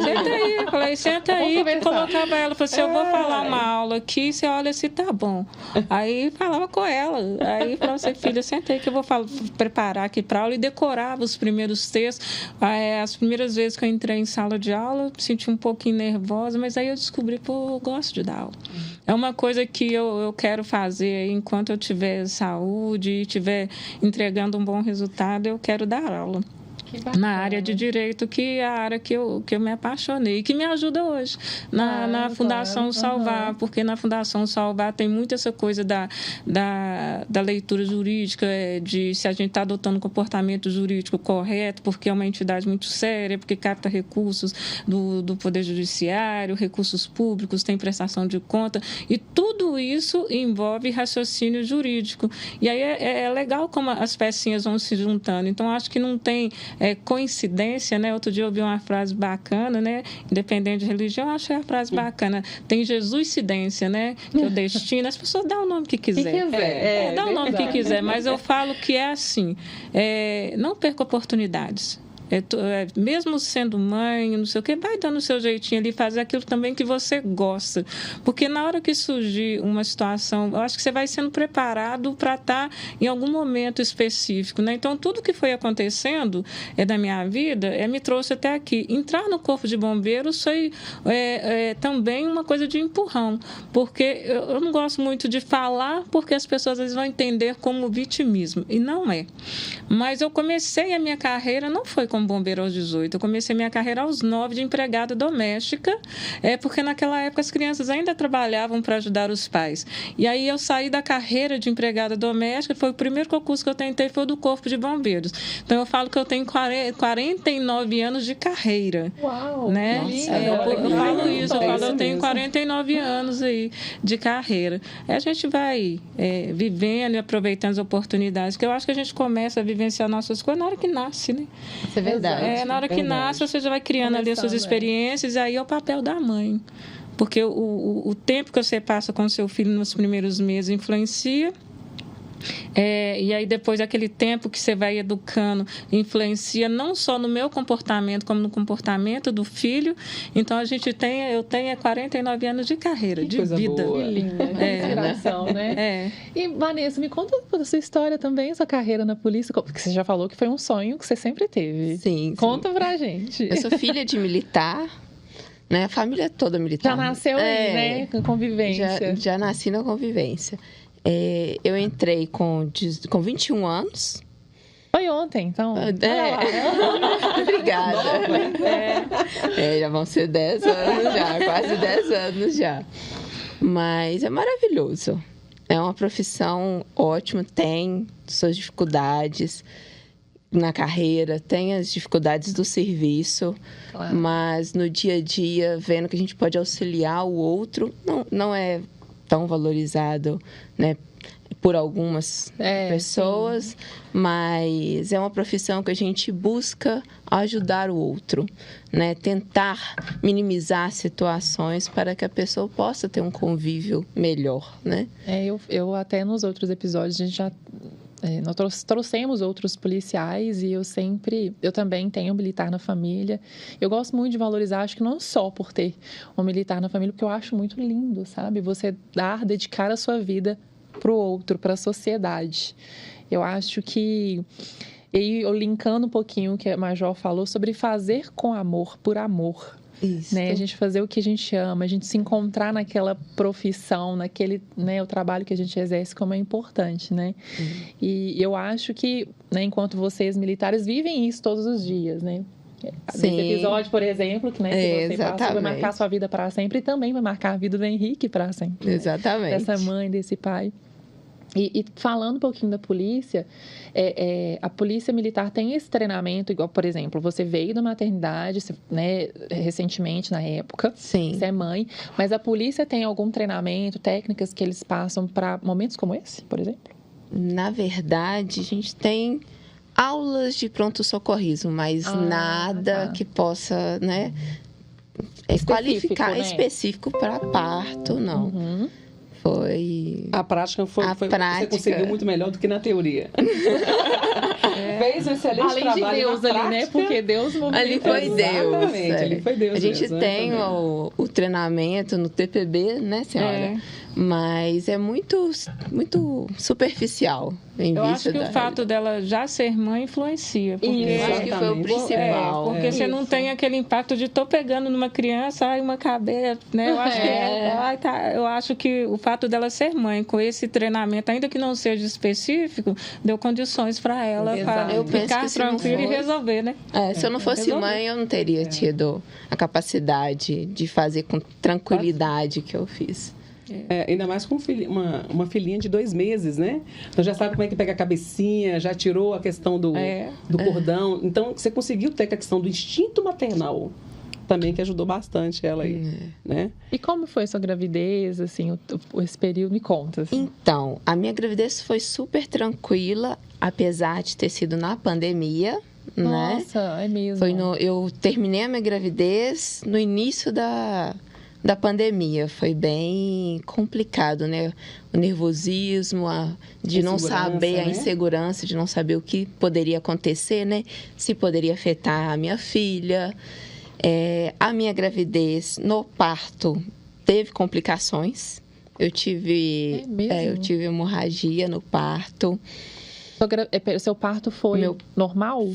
S1: Senta aí. Eu falei, senta aí. Colocava ela. Eu falei assim, eu vou falar uma aula aqui, você olha se tá bom. Aí falava com ela. Aí falava assim, filha, senta aí que eu vou preparar aqui para aula. E decorava os primeiros textos. As primeiras vezes que eu entrei em sala de aula, senti um pouquinho nervosa, mas aí eu descobri que eu gosto de dar aula. É uma coisa que eu quero fazer enquanto eu tiver saúde e estiver entregando um bom resultado, eu quero dar aula. Na área de Direito, que é a área que eu me apaixonei e que me ajuda hoje na Fundação Salvar, porque na Fundação Salvar tem muito essa coisa da leitura jurídica, de se a gente está adotando um comportamento jurídico correto, porque é uma entidade muito séria, porque capta recursos do Poder Judiciário, recursos públicos, tem prestação de conta, e tudo isso envolve raciocínio jurídico. E aí é legal como as pecinhas vão se juntando. Então, acho que não tem coincidência, né? Outro dia eu ouvi uma frase bacana, né? Independente de religião, eu achei a frase bacana. Tem Jesuscidência, né? Que é o destino. As pessoas dão o nome que quiser. Dá o nome que quiser, mas eu falo que é assim. Não perca oportunidades. Mesmo sendo mãe, não sei o que, vai dando o seu jeitinho ali, fazer aquilo também que você gosta. Porque na hora que surgir uma situação, eu acho que você vai sendo preparado para estar em algum momento específico, né? Então, tudo que foi acontecendo da minha vida me trouxe até aqui. Entrar no Corpo de Bombeiros foi também uma coisa de empurrão, porque eu não gosto muito de falar, porque as pessoas às vezes vão entender como vitimismo, e não é. Mas eu comecei a minha carreira, não foi como bombeiro aos 18. Eu comecei minha carreira aos 9 de empregada doméstica, porque naquela época as crianças ainda trabalhavam para ajudar os pais. E aí eu saí da carreira de empregada doméstica, foi o primeiro concurso que eu tentei, foi o do Corpo de Bombeiros. Então eu falo que eu tenho 49 anos de carreira.
S4: Uau!
S1: Né? Eu falo isso, eu tenho 49 anos aí de carreira. A gente vai vivendo e aproveitando as oportunidades, que eu acho que a gente começa a vivenciar nossas coisas na hora que nasce, né?
S2: Isso é verdade.
S1: Na hora que nasce, você já vai criando ali as suas experiências, e aí é o papel da mãe. Porque o tempo que você passa com o seu filho nos primeiros meses influencia. E aí depois aquele tempo que você vai educando influencia não só no meu comportamento, como no comportamento do filho. Então eu tenho 49 anos de carreira,
S3: que
S1: de
S3: coisa
S1: vida.
S3: boa.
S4: Que linda, inspiração, né? E Vanessa, me conta da sua história também, sua carreira na polícia, porque você já falou que foi um sonho que você sempre teve.
S2: Sim.
S4: Conta pra gente.
S2: Eu sou filha de militar, né? A família toda militar.
S4: Já nasceu aí, né? Com convivência.
S2: Já nasci na convivência. Eu entrei com 21 anos.
S4: Foi ontem, então.
S2: Obrigada. Já vão ser 10 anos já, quase 10 anos já. Mas é maravilhoso. É uma profissão ótima, tem suas dificuldades na carreira, tem as dificuldades do serviço, claro. Mas no dia a dia, vendo que a gente pode auxiliar o outro, não é tão valorizado, né, por algumas pessoas, sim. Mas é uma profissão que a gente busca ajudar o outro, né, tentar minimizar situações para que a pessoa possa ter um convívio melhor, né?
S4: Eu até nos outros episódios, a gente já... nós trouxemos outros policiais e eu também tenho um militar na família. Eu gosto muito de valorizar, acho que não só por ter um militar na família, porque eu acho muito lindo, sabe? Você dedicar a sua vida para o outro, para a sociedade. Eu acho que, eu linkando um pouquinho o que a Major falou sobre fazer com amor, por amor. Isso. Né? A gente fazer o que a gente ama, a gente se encontrar naquela profissão, naquele, né, o trabalho que a gente exerce, como é importante, né? E eu acho que, né, enquanto vocês militares vivem isso todos os dias, né? Sim. Nesse episódio, por exemplo, que, né, que você passou, vai marcar sua vida para sempre e também vai marcar a vida do Henrique para sempre.
S2: Exatamente.
S4: Né? Dessa mãe, desse pai. E falando um pouquinho da polícia, a polícia militar tem esse treinamento, igual, por exemplo, você veio da maternidade, né, recentemente, na época,
S2: sim.
S4: Você é mãe, mas a polícia tem algum treinamento, técnicas que eles passam para momentos como esse, por exemplo?
S2: Na verdade, a gente tem aulas de pronto-socorrismo, mas nada que possa, né, qualificar, né? Específico para parto, não.
S4: Uhum.
S3: A prática você conseguiu muito melhor do que na teoria. Fez um excelente
S4: além
S3: trabalho
S4: de Deus
S3: na
S4: ali,
S3: prática.
S4: né? Porque Deus
S2: ali foi Deus.
S3: Ali foi Deus.
S2: A gente tem o treinamento no TPB, né, senhora? Mas é muito, muito superficial.
S1: Eu acho que o fato dela já ser mãe influencia. Porque
S2: eu acho que foi o principal.
S1: Porque você não tem aquele impacto de tô pegando numa criança, uma cabeça, né? Eu acho que o fato dela ser mãe, com esse treinamento, ainda que não seja específico, deu condições para ela ficar tranquila e resolver, né?
S2: Se eu não fosse mãe, eu não teria tido a capacidade de fazer com tranquilidade que eu fiz.
S3: Ainda mais com uma filhinha de 2 meses, né? Então já sabe como é que pega a cabecinha, já tirou a questão do cordão. Então você conseguiu ter a questão do instinto maternal também, que ajudou bastante ela aí, né?
S4: E como foi a sua gravidez, assim, esse período? Me conta. Assim.
S2: Então, a minha gravidez foi super tranquila, apesar de ter sido na pandemia, né?
S4: Nossa, é mesmo.
S2: Eu terminei a minha gravidez no início da pandemia. Foi bem complicado, né? O nervosismo, de não saber, a insegurança, de não saber o que poderia acontecer, né? Se poderia afetar a minha filha. A minha gravidez no parto teve complicações. Eu tive hemorragia no parto.
S4: Seu parto foi normal?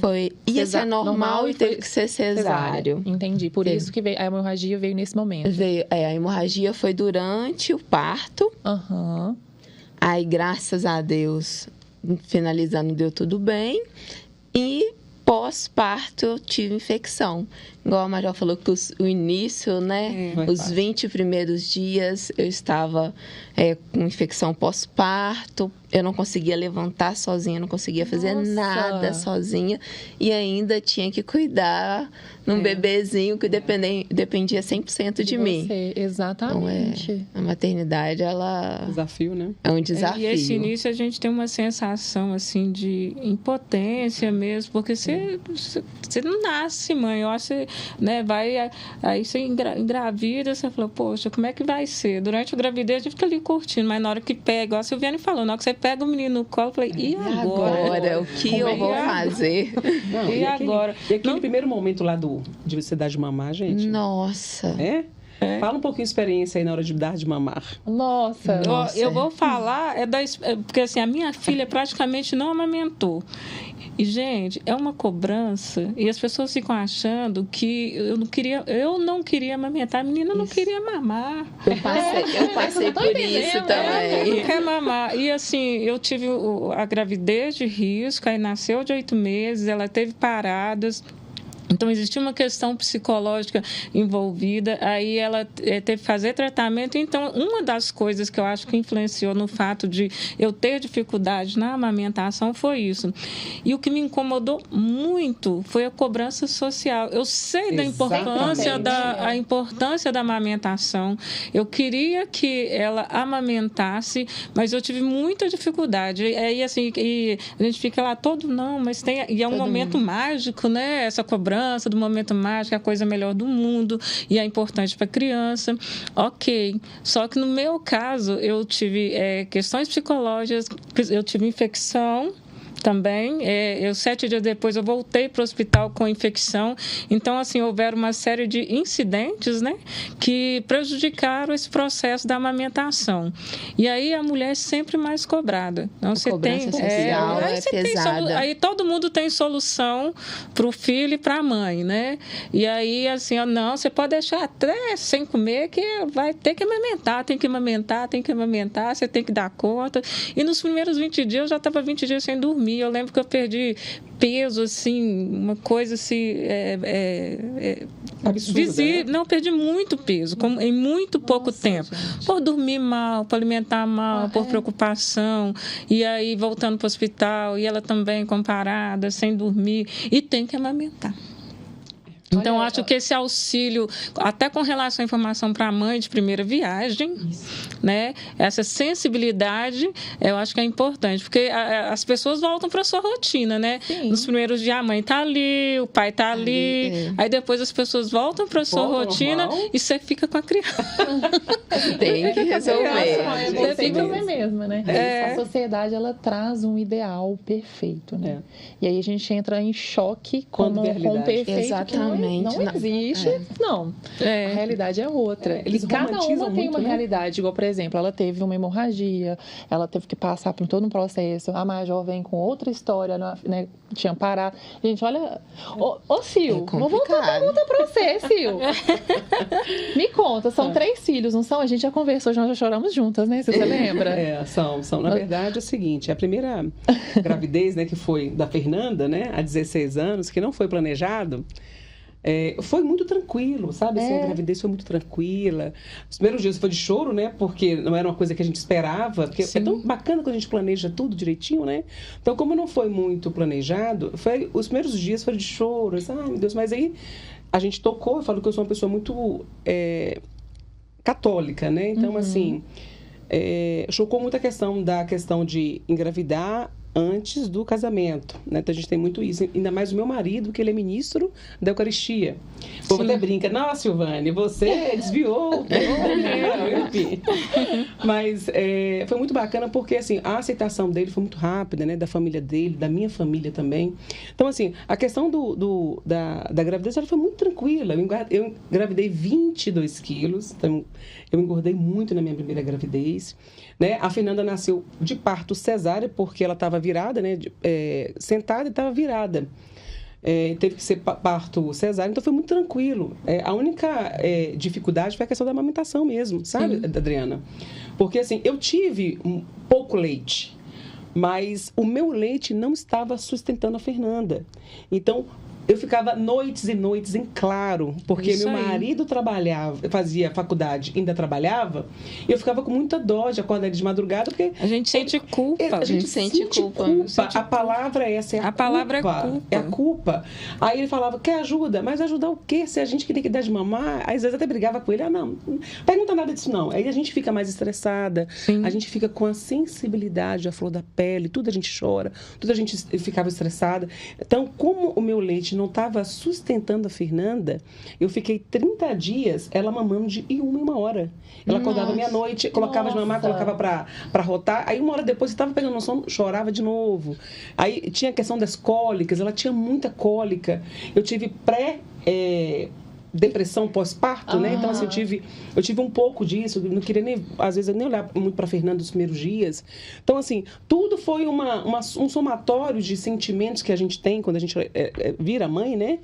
S2: Ia ser normal e teve que ser cesáreo.
S4: Entendi. Por isso que a hemorragia veio nesse momento.
S2: A hemorragia foi durante o parto.
S4: Uhum.
S2: Aí, graças a Deus, finalizando, deu tudo bem. E pós-parto, eu tive infecção. Igual a Major falou que o início, né? Os 20 primeiros dias, eu estava com infecção pós-parto. Eu não conseguia levantar sozinha, não conseguia fazer nada sozinha. E ainda tinha que cuidar num bebezinho que dependia 100% de mim.
S4: Exatamente.
S2: Então, a maternidade, ela...
S3: Desafio, né?
S2: É um desafio.
S1: E esse início a gente tem uma sensação, assim, de impotência mesmo, porque você você não nasce, mãe. Eu acho que, né, aí você engravida, você fala, poxa, como é que vai ser? Durante a gravidez a gente fica ali curtindo, mas na hora que pega, igual a Silviane falou, na hora que você pega o menino no colo, eu falei, e agora?
S2: O que eu vou fazer?
S3: Não,
S1: e agora?
S3: E aquele primeiro momento lá de você dar de mamar, gente?
S2: Nossa.
S3: Fala um pouquinho de experiência aí na hora de dar de mamar.
S4: Nossa.
S1: Eu vou falar, porque assim, a minha filha praticamente não amamentou. E, gente, é uma cobrança. E as pessoas ficam achando que eu não queria amamentar. A menina não queria mamar.
S2: Eu passei por isso também.
S1: Não quer mamar. E, assim, eu tive a gravidez de risco, aí nasceu de 8 meses, ela teve paradas. Então, existia uma questão psicológica envolvida, aí ela teve que fazer tratamento. Então, uma das coisas que eu acho que influenciou no fato de eu ter dificuldade na amamentação foi isso. E o que me incomodou muito foi a cobrança social. Eu sei da importância da amamentação. Eu queria que ela amamentasse, mas eu tive muita dificuldade. Aí, assim, e a gente fica lá mas tem... E é um momento mágico, né? Essa cobrança do momento mágico, a coisa melhor do mundo e é importante para a criança. Ok. Só que no meu caso, eu tive questões psicológicas, eu tive infecção também. 7 dias depois eu voltei para o hospital com infecção. Então, assim, houveram uma série de incidentes, né, que prejudicaram esse processo da amamentação. E aí a mulher é sempre mais cobrada. Então, você tem
S2: social pesada.
S1: Aí todo mundo tem solução para o filho e para a mãe, né? E aí, assim, não, você pode deixar até sem comer, que vai ter que amamentar, tem que amamentar, você tem que dar conta. E nos primeiros 20 dias, eu já estava 20 dias sem dormir. Eu lembro que eu perdi peso, assim, uma coisa assim...
S3: Absurda, né?
S1: Não, perdi muito peso, em muito pouco tempo. Gente. Por dormir mal, por alimentar mal, por preocupação. E aí, voltando para o hospital, e ela também comparada, sem dormir. E tem que amamentar. Então, acho que esse auxílio, até com relação à informação para a mãe de primeira viagem, né? Essa sensibilidade, eu acho que é importante, porque as pessoas voltam para a sua rotina, né? Sim. Nos primeiros dias, a mãe está ali, o pai está ali, aí depois as pessoas voltam para a sua rotina normal. E você fica com a criança.
S2: Tem que resolver.
S4: Você fica mesmo, né? A sociedade, ela traz um ideal perfeito, né? E aí a gente entra em choque com o perfeito.
S2: Exatamente.
S4: Não existe, não. A realidade é outra. Eles cada uma tem uma realidade. Igual, por exemplo, ela teve uma hemorragia, ela teve que passar por todo um processo. A Major vem com outra história, né? Tinha parado. Gente, olha... Ô, Sil, vou voltar a pergunta pra você, Sil. Me conta, são 3 filhos, não são? A gente já conversou, nós já choramos juntas, né? Você lembra?
S3: São. Na verdade, é o seguinte, a primeira gravidez, né, que foi da Fernanda, né, há 16 anos, que não foi planejado, foi muito tranquilo, sabe? Assim, a gravidez foi muito tranquila. Os primeiros dias foi de choro, né? Porque não era uma coisa que a gente esperava. Porque é tão bacana quando a gente planeja tudo direitinho, né? Então, como não foi muito planejado, os primeiros dias foram de choro. Ai, meu Deus. Mas aí a gente tocou. Eu falo que eu sou uma pessoa muito católica, né? Então, assim, chocou muito a questão de engravidar antes do casamento, né? Então a gente tem muito isso, ainda mais o meu marido, que ele é ministro da Eucaristia. O povo até brinca, nossa, Silvane, você desviou, enfim. Mas foi muito bacana porque, assim, a aceitação dele foi muito rápida, né? Da família dele, da minha família também. Então, assim, a questão da gravidez, ela foi muito tranquila. Eu engravidei 22 quilos, então eu engordei muito na minha primeira gravidez, né? A Fernanda nasceu de parto cesárea, porque ela estava virada, né? Sentada e estava virada. Teve que ser parto cesárea, então foi muito tranquilo. A única dificuldade foi a questão da amamentação mesmo, sabe, Adriana? Porque, assim, eu tive pouco leite, mas o meu leite não estava sustentando a Fernanda. Então, eu ficava noites e noites em claro, porque
S1: Isso
S3: meu
S1: aí.
S3: marido trabalhava, fazia faculdade, ainda trabalhava, e eu ficava com muita dó de acordar de madrugada, porque
S1: A gente sente culpa.
S3: a gente sente culpa. A palavra é essa, é
S1: A palavra é
S3: culpa.
S1: culpa.
S3: É a culpa. Aí ele falava, quer ajuda? Mas ajudar o quê? Se a gente que tem que dar de mamar, às vezes até brigava com ele, não pergunta nada disso não. Aí a gente fica mais estressada,
S1: Sim.
S3: a gente fica com a sensibilidade, a flor da pele, tudo a gente chora, tudo a gente ficava estressada. Então, como o meu leite não estava sustentando a Fernanda, eu fiquei 30 dias ela mamando de uma hora. Ela acordava meia-noite, colocava de mamar, colocava para rotar. Aí 1 hora depois, estava pegando no sono, chorava de novo. Aí tinha a questão das cólicas, ela tinha muita cólica. Eu tive depressão pós-parto, né? Então, assim, eu tive um pouco disso, não queria nem, às vezes, eu nem olhar muito para Fernanda nos primeiros dias. Então, assim, tudo foi um somatório de sentimentos que a gente tem quando a gente vira mãe, né?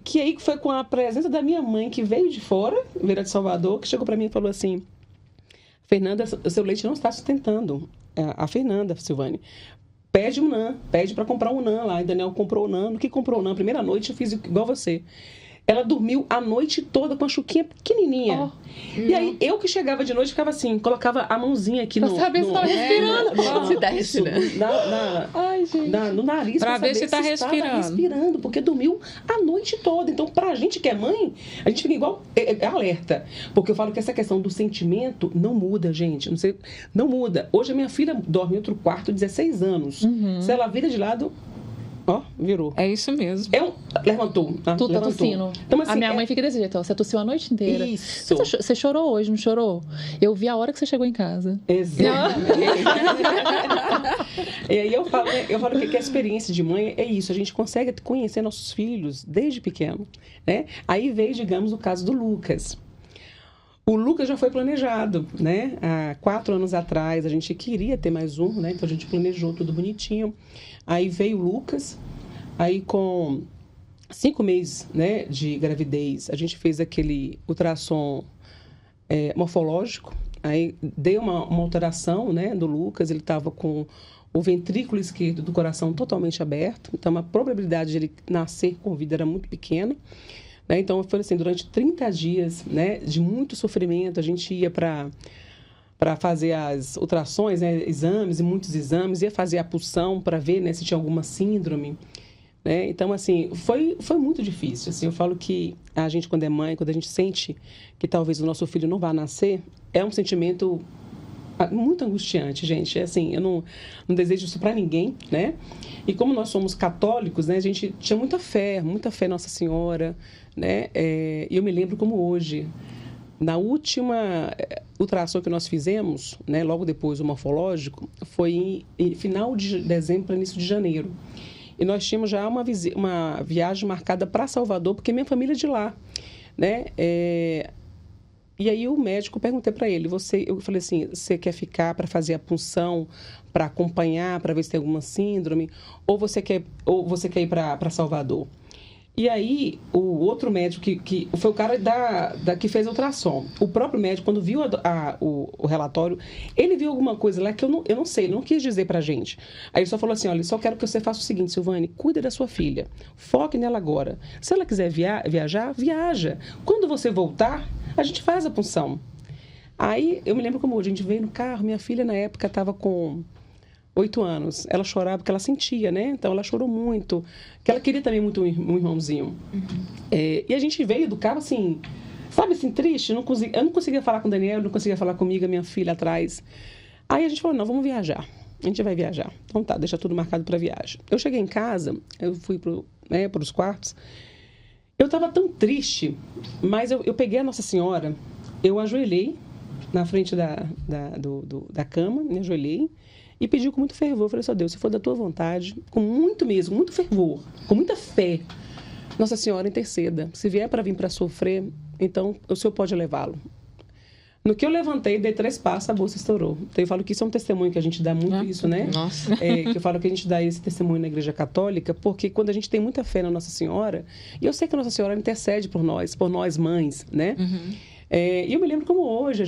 S3: Que aí foi com a presença da minha mãe, que veio de fora, veio de Salvador, que chegou para mim e falou assim, Fernanda, o seu leite não está sustentando. A Fernanda, Silvane, pede um NAN, pede para comprar um NAN lá. E Daniel comprou o NAN. No que comprou o NAN, primeira noite eu fiz igual você. Ela dormiu a noite toda com a chuquinha pequenininha. E aí, eu que chegava de noite, ficava assim, colocava a mãozinha aqui
S4: Pra saber se estava respirando.
S2: Se tá respirando.
S4: Ai, gente.
S3: No nariz.
S1: Pra ver
S3: saber
S1: se tá
S3: estava
S1: respirando.
S3: respirando, porque dormiu a noite toda. Então, pra gente que é mãe, a gente fica igual alerta. Porque eu falo que essa questão do sentimento não muda, gente. Não muda. Hoje a minha filha dorme em outro quarto, 16 anos. Se ela vira de lado... Ó, virou.
S1: É isso mesmo.
S3: Levantou.
S4: Tu tá
S3: levantou.
S4: tossindo.
S3: Então, assim,
S4: a minha mãe fica desse jeito, ó. Você tossiu a noite inteira.
S3: Isso.
S4: Você chorou hoje, não chorou? Eu vi a hora que você chegou em casa.
S3: Exatamente. E aí eu falo que a experiência de mãe é isso. A gente consegue conhecer nossos filhos desde pequeno, né? Aí veio, digamos, o caso do Lucas. O Lucas já foi planejado, né? Há 4 anos atrás, a gente queria ter mais um, né? Então, a gente planejou tudo bonitinho. Aí veio o Lucas, aí com 5 meses, né, de gravidez, a gente fez aquele ultrassom morfológico. Aí deu uma alteração, né, do Lucas, ele estava com o ventrículo esquerdo do coração totalmente aberto. Então, a probabilidade de ele nascer com vida era muito pequena. Né? Então, foi assim, durante 30 dias, né, de muito sofrimento, a gente ia para fazer as ultrações, né, exames e muitos exames, ia fazer a punção para ver, né, se tinha alguma síndrome. Né? Então, assim, foi muito difícil. Assim, eu falo que a gente, quando é mãe, quando a gente sente que talvez o nosso filho não vá nascer, é um sentimento muito angustiante, gente. Assim, eu não desejo isso para ninguém, né? E como nós somos católicos, né, a gente tinha muita fé em Nossa Senhora, né? E eu me lembro como hoje, na última ultrassom que nós fizemos, né, logo depois do morfológico, foi em final de dezembro para início de janeiro. E nós tínhamos já uma viagem marcada para Salvador, porque minha família é de lá, né? E aí o médico, perguntei para ele, eu falei assim, você quer ficar para fazer a punção, para acompanhar, para ver se tem alguma síndrome, ou você quer ir para Salvador? E aí, o outro médico, que foi o cara que fez a ultrassom, o próprio médico, quando viu o relatório, ele viu alguma coisa lá que eu não sei, ele não quis dizer pra gente. Aí ele só falou assim, olha, só quero que você faça o seguinte, Silvane, cuida da sua filha, foque nela agora. Se ela quiser viajar, viaja. Quando você voltar, a gente faz a punção. Aí, eu me lembro como hoje, a gente veio no carro, minha filha na época estava com 8 anos. Ela chorava porque ela sentia, né? Então, ela chorou muito. Porque ela queria também muito um irmãozinho. E a gente veio do carro, assim, sabe, assim, triste. Eu não conseguia falar com o Daniel, não conseguia falar comigo, a minha filha atrás. Aí a gente falou, não, vamos viajar. A gente vai viajar. Então tá, deixa tudo marcado para viagem. Eu cheguei em casa, eu fui para os quartos. Eu estava tão triste, mas eu peguei a Nossa Senhora, eu ajoelhei na frente da cama, me ajoelhei, e pedi com muito fervor, falei, só Deus, se for da tua vontade, com muito fervor, com muita fé, Nossa Senhora interceda. Se vier para vir para sofrer, então o Senhor pode levá-lo. No que eu levantei, dei 3 passos, a bolsa estourou. Então eu falo que isso é um testemunho que a gente dá muito isso, né?
S2: Nossa.
S3: Que eu falo que a gente dá esse testemunho na Igreja Católica, porque quando a gente tem muita fé na Nossa Senhora, e eu sei que a Nossa Senhora intercede por nós mães, né? E eu me lembro como hoje,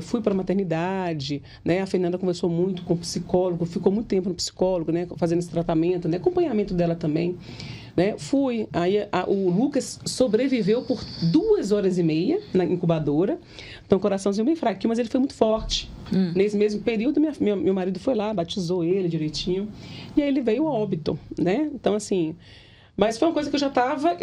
S3: fui para a maternidade, né? A Fernanda conversou muito com o psicólogo, ficou muito tempo no psicólogo, né? Fazendo esse tratamento, né? Acompanhamento dela também. Né? Fui. Aí o Lucas sobreviveu por 2h30 na incubadora. Então, coraçãozinho bem fraquinho, mas ele foi muito forte. Nesse mesmo período, meu marido foi lá, batizou ele direitinho. E aí ele veio a óbito, né? Então, assim... Mas foi uma coisa que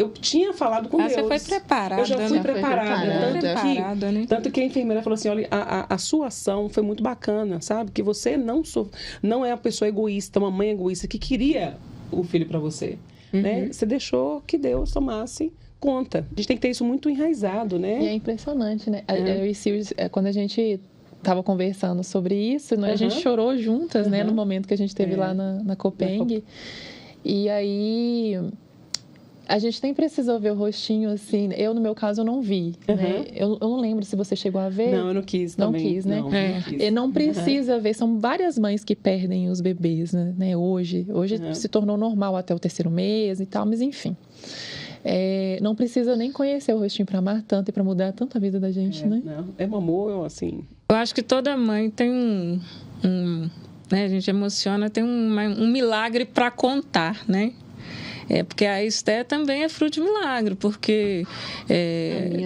S3: eu tinha falado com Deus.
S1: Você foi preparada.
S3: Eu já fui preparada.
S1: Né?
S3: Tanto que a enfermeira falou assim, olha, a sua ação foi muito bacana, sabe? Que você não é uma pessoa egoísta, uma mãe egoísta que queria o filho para você. Né? Você deixou que Deus tomasse conta. A gente tem que ter isso muito enraizado, né?
S4: E é impressionante, né? Eu e Sil, quando a gente estava conversando sobre isso, né? A gente chorou juntas, né? No momento que a gente esteve lá na Copeng. E aí, a gente nem precisou ver o rostinho, assim. Eu, no meu caso, eu não vi, né? Eu não lembro se você chegou a ver.
S3: Não, eu não quis também.
S4: Não quis, né?
S3: Não quis.
S4: E não precisa ver. São várias mães que perdem os bebês, né? Hoje se tornou normal até o 3º mês e tal, mas enfim. Não precisa nem conhecer o rostinho para amar tanto e para mudar tanto a vida da gente, né?
S3: Não, é um amor, assim...
S1: Eu acho que toda mãe tem né, a gente emociona, tem um milagre para contar, né? Porque a Esté também é fruto de milagre, porque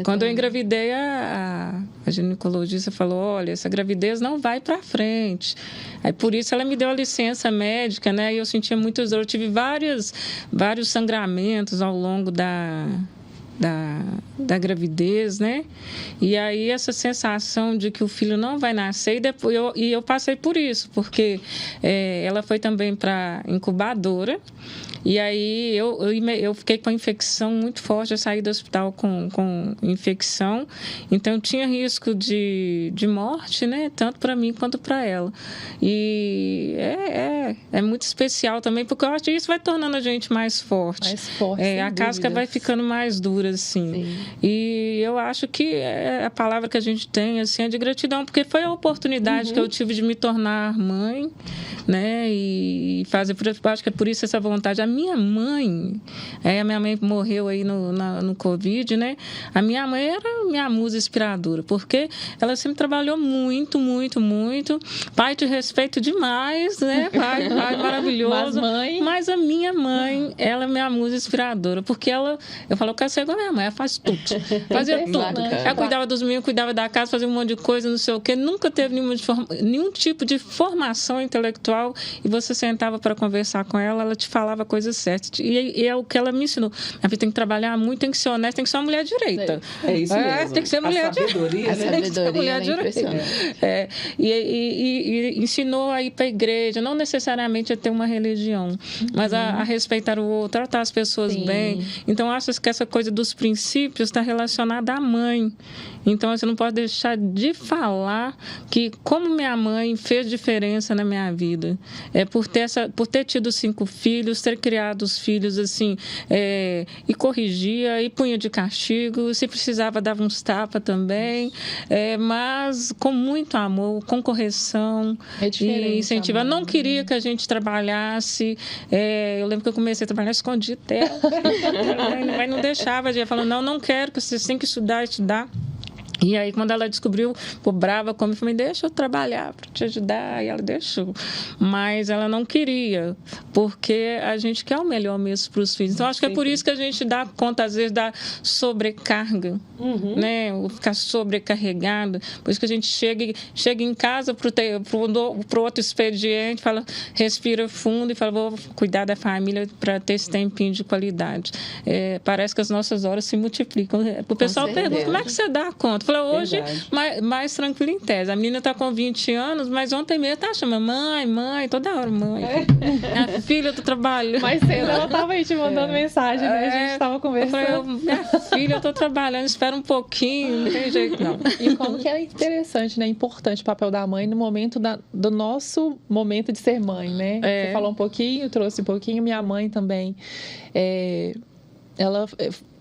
S1: quando eu engravidei, a ginecologista falou, olha, essa gravidez não vai para frente. Aí, por isso, ela me deu a licença médica, né? E eu sentia muitas dores. Eu tive vários sangramentos ao longo da gravidez, né? E aí essa sensação de que o filho não vai nascer, e depois eu passei por isso, porque ela foi também para incubadora. E aí eu fiquei com a infecção muito forte, eu saí do hospital com infecção, então tinha risco de morte, né? Tanto para mim quanto para ela. E é muito especial também, porque eu acho que isso vai tornando a gente mais forte.
S4: Mais forte,
S1: a casca vai ficando mais dura, assim. Sim. E eu acho que a palavra que a gente tem, assim, é de gratidão, porque foi a oportunidade que eu tive de me tornar mãe, né? E fazer, acho que é por isso essa vontade. A minha mãe morreu aí no Covid, né? A minha mãe era minha musa inspiradora, porque ela sempre trabalhou muito, muito, muito. Pai te respeito demais, né? Pai maravilhoso. Mas a minha mãe, ela é minha musa inspiradora, porque eu falo, eu quero ser igual a minha mãe, ela faz tudo. Fazia tudo. Ela cuidava dos meninos, cuidava da casa, fazia um monte de coisa, não sei o quê. Nunca teve nenhum tipo de formação intelectual, e você sentava para conversar com ela, ela te falava coisas certas. E é o que ela me ensinou. A vida tem que trabalhar muito, tem que ser honesta, tem que ser uma mulher direita.
S3: É isso mesmo.
S1: Tem que ser mulher direita.
S2: A sabedoria é impressionante.
S1: E ensinou a ir para a igreja, não necessariamente a ter uma religião, mas a respeitar o outro, tratar as pessoas bem. Então, acho que essa coisa dos princípios está relacionada à mãe. Então, você não pode deixar de falar que como minha mãe fez diferença na minha vida. Por ter tido 5 filhos, ter criado os filhos assim, e corrigia, e punha de castigo, se precisava dava uns tapas também, mas com muito amor, com correção e incentivo. Eu não queria que a gente trabalhasse, eu lembro que eu comecei a trabalhar escondido dela, mas não deixava, ela falou, não quero, que vocês têm que estudar. E aí, quando ela descobriu, ficou brava comigo, falei, deixa eu trabalhar para te ajudar. E ela deixou. Mas ela não queria, porque a gente quer o melhor mesmo para os filhos. Então, acho que é por isso que a gente dá conta, às vezes, da sobrecarga, né? Ou ficar sobrecarregada. Por isso que a gente chega em casa para o outro expediente, fala, respira fundo e fala, vou cuidar da família para ter esse tempinho de qualidade. Parece que as nossas horas se multiplicam. O pessoal pergunta, como é que você dá conta? Hoje, mais tranquilo em tese. A menina está com 20 anos, mas ontem mesmo tá chamando mãe, toda hora, mãe. Minha filha, eu tô trabalhando.
S4: Mais cedo ela estava aí te mandando mensagem, né? A gente estava conversando.
S1: Minha filha, eu tô trabalhando, espera um pouquinho, não tem jeito não.
S4: E como que é interessante, né? Importante o papel da mãe no momento do nosso momento de ser mãe, né? Você falou um pouquinho, trouxe um pouquinho, minha mãe também.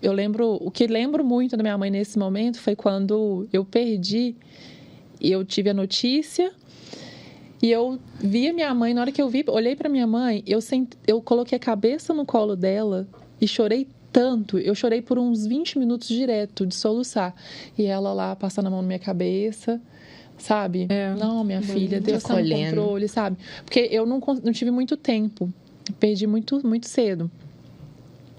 S4: Eu lembro, o que lembro muito da minha mãe nesse momento foi quando eu perdi, e eu tive a notícia, e eu vi a minha mãe, na hora que eu olhei para minha mãe, eu coloquei a cabeça no colo dela e chorei tanto, eu chorei por uns 20 minutos direto, de soluçar, e ela lá passando a mão na minha cabeça, sabe? Não, minha filha, Deus está no controle, sabe? Porque eu não tive muito tempo, perdi muito, muito cedo.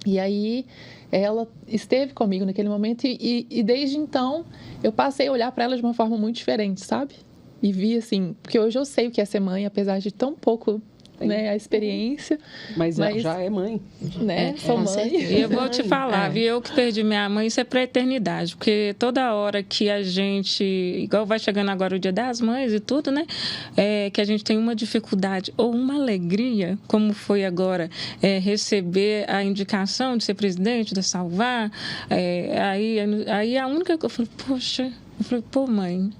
S4: E aí ela esteve comigo naquele momento e desde então eu passei a olhar para ela de uma forma muito diferente, sabe? E vi assim, porque hoje eu sei o que é ser mãe, apesar de tão pouco, né, a experiência.
S3: Mas já é mãe.
S4: Né? Sou mãe.
S1: E eu vou te falar, viu? Eu que perdi minha mãe, isso é pra eternidade. Porque toda hora que a gente, igual vai chegando agora o Dia das Mães e tudo, né? Que a gente tem uma dificuldade ou uma alegria, como foi agora, receber a indicação de ser presidente da Salvar. Aí a única que eu falei, pô, mãe,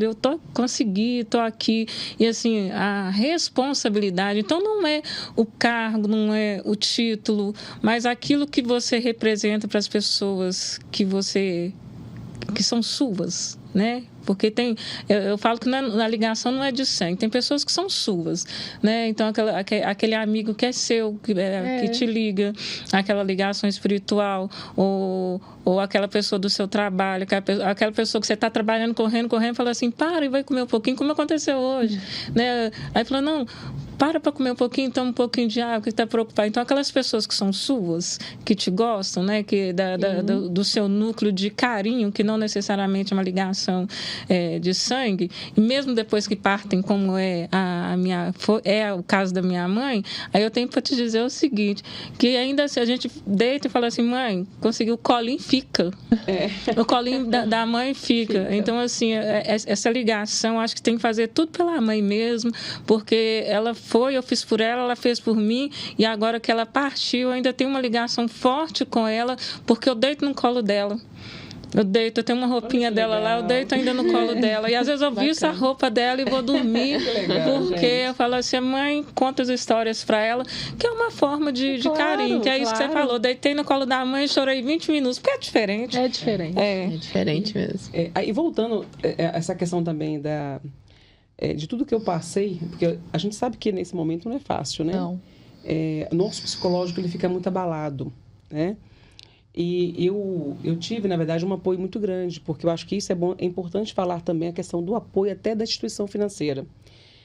S1: eu consegui, estou aqui. E assim, a responsabilidade, então não é o cargo, não é o título, mas aquilo que você representa para as pessoas que são suas, né? Porque eu falo que a ligação não é de sangue, tem pessoas que são suas, né? Então aquele amigo que é seu, que te liga, aquela ligação espiritual, ou aquela pessoa do seu trabalho, aquela pessoa que você está trabalhando, correndo, fala assim, para e vai comer um pouquinho, como aconteceu hoje, né? Aí fala, não, para comer um pouquinho, toma um pouquinho de água, que está preocupado. Então, aquelas pessoas que são suas, que te gostam, né? Do seu núcleo de carinho, que não necessariamente é uma ligação de sangue, e mesmo depois que partem, como é o caso da minha mãe, aí eu tenho para te dizer o seguinte, que ainda se a gente deita e fala assim, mãe, conseguiu, o colinho fica. O colinho da mãe fica. Então, assim, essa ligação, acho que tem que fazer tudo pela mãe mesmo, porque eu fiz por ela fez por mim, e agora que ela partiu, eu ainda tenho uma ligação forte com ela, porque eu deito no colo dela. Eu tenho uma roupinha dela lá, eu deito ainda no colo dela. E às vezes eu visto a roupa dela e vou dormir.
S3: Legal,
S1: porque
S3: gente.
S1: eu falo assim, mãe, conta as histórias pra ela, que é uma forma de carinho, que é isso que você falou. Deitei no colo da mãe e chorei 20 minutos, porque é diferente.
S4: É diferente.
S2: É diferente mesmo.
S3: E voltando a essa questão também de tudo que eu passei, porque a gente sabe que nesse momento não é fácil, né?
S4: Não.
S3: Nosso psicológico, ele fica muito abalado, né? E eu tive, na verdade, um apoio muito grande, porque eu acho que isso é importante falar também a questão do apoio até da instituição financeira.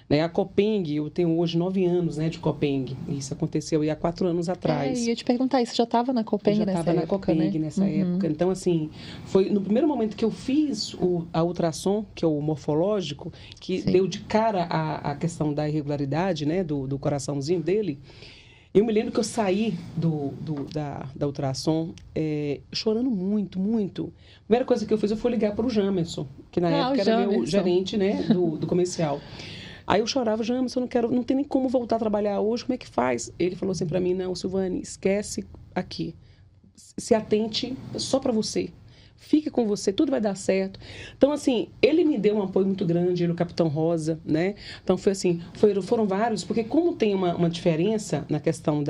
S3: A Copeng, eu tenho hoje 9 anos, né, de Copeng. Isso aconteceu há 4 anos atrás.
S4: E eu ia te perguntar, você já estava na Copeng nessa época,
S3: já estava na Copeng,
S4: né?
S3: nessa época. Então, assim, foi no primeiro momento que eu fiz a ultrassom, que é o morfológico, que deu de cara a questão da irregularidade, né, do coraçãozinho dele. Eu me lembro que eu saí da ultrassom chorando muito, muito. A primeira coisa que eu fiz, eu fui ligar para o Jamerson, que na época era meu gerente, né, do comercial. Aí eu chorava, Jamerson, não tem nem como voltar a trabalhar hoje, como é que faz? Ele falou assim para mim, não, Silvane, esquece aqui. Se atente só para você. Fique com você, tudo vai dar certo. Então, assim, ele me deu um apoio muito grande, ele, o Capitão Rosa, né? Então, foi assim, foram vários, porque como tem uma diferença na questão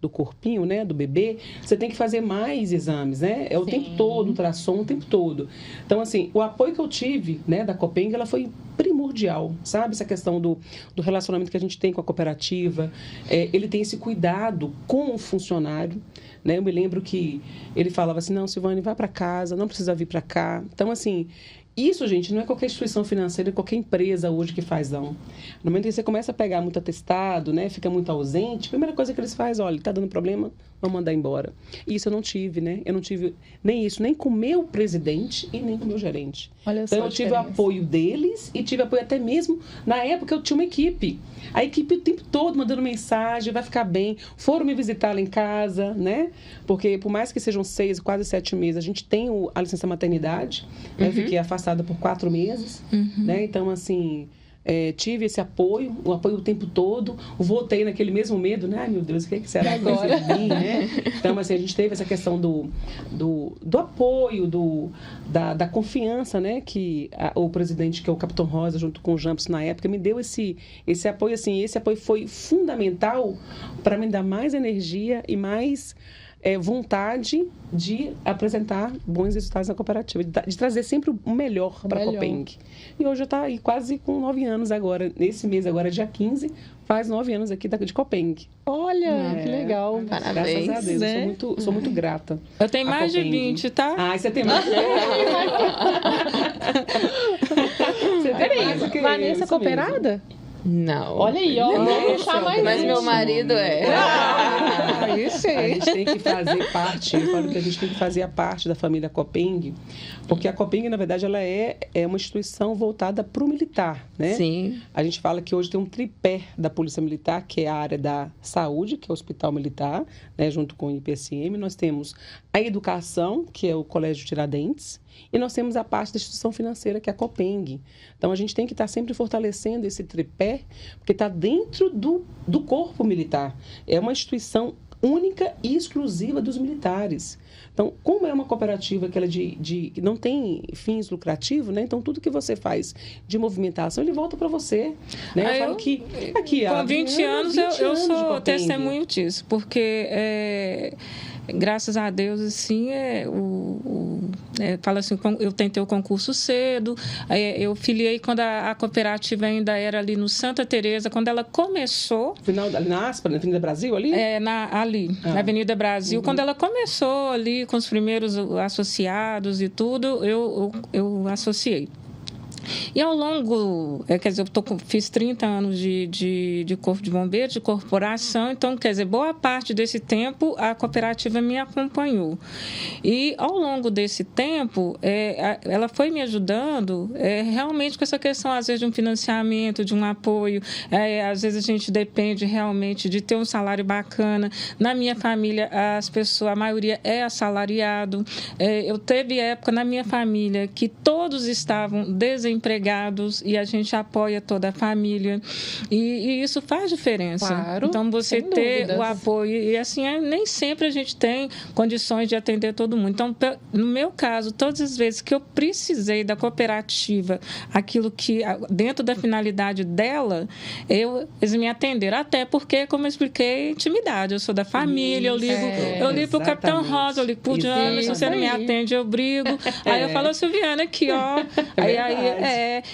S3: do corpinho, né, do bebê, você tem que fazer mais exames, né? É o tempo todo, ultrassom, o tempo todo. Então, assim, o apoio que eu tive, né, da Copeng, ela foi primordial, sabe? Essa questão do relacionamento que a gente tem com a cooperativa, ele tem esse cuidado com o funcionário, né? Eu me lembro que ele falava assim, não, Silvane, vai para casa, não precisa vir para cá. Então, assim, isso, gente, não é qualquer instituição financeira, qualquer empresa hoje que faz, não. No momento que você começa a pegar muito atestado, né, fica muito ausente, a primeira coisa que eles fazem, olha, tá dando problema, vamos mandar embora. E isso eu não tive, né? Eu não tive nem isso, nem com o meu presidente e nem com o meu gerente.
S4: Olha só,
S3: então, eu tive o apoio deles e tive apoio até mesmo, na época eu tinha uma equipe. A equipe o tempo todo mandando mensagem, vai ficar bem. Foram me visitar lá em casa, né? Porque por mais que sejam 6, quase 7 meses, a gente tem a licença maternidade. Né? Eu fiquei afastada por 4 meses, né? Então, assim, tive esse apoio, o apoio o tempo todo. Voltei naquele mesmo medo, né? Ai, meu Deus, o que será agora de mim, né? Então, assim, a gente teve essa questão do apoio, da confiança, né? Que o presidente, que é o Capitão Rosa, junto com o Jampos na época, me deu esse apoio, assim. Esse apoio foi fundamental para me dar mais energia e mais vontade de apresentar bons resultados na cooperativa, de trazer sempre o melhor para a Copeng. E hoje eu estou aí quase com 9 anos agora. Nesse mês agora, dia 15, faz 9 anos aqui de Copeng.
S4: Olha, que legal.
S2: Parabéns.
S3: Graças a Deus,
S4: né?
S3: Sou muito grata.
S1: Eu tenho mais de 20, tá?
S3: Ah, você tem mais de 20. Você tem mais do que
S4: Vanessa é cooperada?
S2: Não.
S4: Olha aí, ó, vou puxar mais
S2: Mas
S4: um.
S2: meu marido é.
S1: Isso
S3: A
S1: aí.
S3: gente tem que fazer parte, eu falo que a gente tem que fazer a parte da família Copeng, porque a Copeng, na verdade, ela é uma instituição voltada para o militar, né?
S2: Sim.
S3: A gente fala que hoje tem um tripé da Polícia Militar, que é a área da saúde, que é o Hospital Militar, né, junto com o IPSM. Nós temos a educação, que é o Colégio Tiradentes, e nós temos a parte da instituição financeira, que é a Copeng. Então, a gente tem que estar sempre fortalecendo esse tripé, porque está dentro do corpo militar. É uma instituição única e exclusiva dos militares. Então, como é uma cooperativa que ela que não tem fins lucrativos, né? Então, tudo que você faz de movimentação, ele volta para você. Né? Eu falo que... Aqui,
S1: com 20 anos, eu sou testemunho disso, porque... graças a Deus, assim, fala assim, eu tentei o concurso cedo, eu filiei quando a cooperativa ainda era ali no Santa Teresa, quando ela começou...
S3: Final, na Aspa, na Avenida Brasil, ali?
S1: Na Avenida Brasil. Quando ela começou ali com os primeiros associados e tudo, eu associei. E ao longo, quer dizer, fiz 30 anos de Corpo de Bombeiros, de corporação, então, quer dizer, boa parte desse tempo a cooperativa me acompanhou. E ao longo desse tempo, ela foi me ajudando realmente com essa questão, às vezes, de um financiamento, de um apoio. Às vezes a gente depende realmente de ter um salário bacana. Na minha família, a maioria é assalariado. Eu teve época na minha família que todos estavam desempregados e a gente apoia toda a família e isso faz diferença.
S4: Claro,
S1: então você ter o apoio e assim nem sempre a gente tem condições de atender todo mundo. Então, no meu caso, todas as vezes que eu precisei da cooperativa, aquilo que dentro da finalidade dela, eles me atenderam, até porque, como eu expliquei, intimidade, eu sou da família, eu ligo pro Capitão Rosa, eu ligo pro Diana, se você não me atende, eu brigo. Aí eu falo, Silviana, aqui, ó.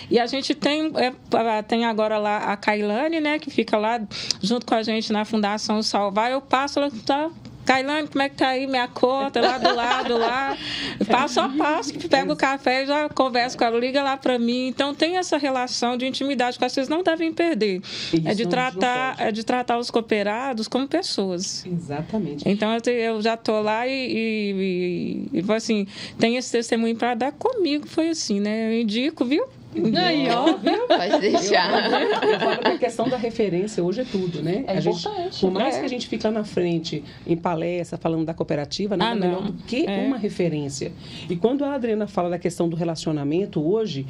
S1: E a gente tem agora lá a Kailane, né, que fica lá junto com a gente na Fundação Salvar. Eu passo, ela tá... Kailane, como é que tá aí minha conta? Lá do lado, lá. Passo a passo, pego o café e já converso com ela, liga lá para mim. Então, tem essa relação de intimidade que vocês não devem perder. É de tratar os cooperados como pessoas.
S3: Exatamente.
S1: Então, eu já tô lá e assim, tem esse testemunho para dar comigo, foi assim, né? Eu indico, viu?
S4: Aí, ó, viu?
S2: Pode deixar.
S3: Eu falo que a questão da referência hoje é tudo, né?
S4: É importante.
S3: Por mais que a gente fique lá na frente, em palestra, falando da cooperativa, nada melhor do que uma referência. E quando a Adriana fala da questão do relacionamento hoje,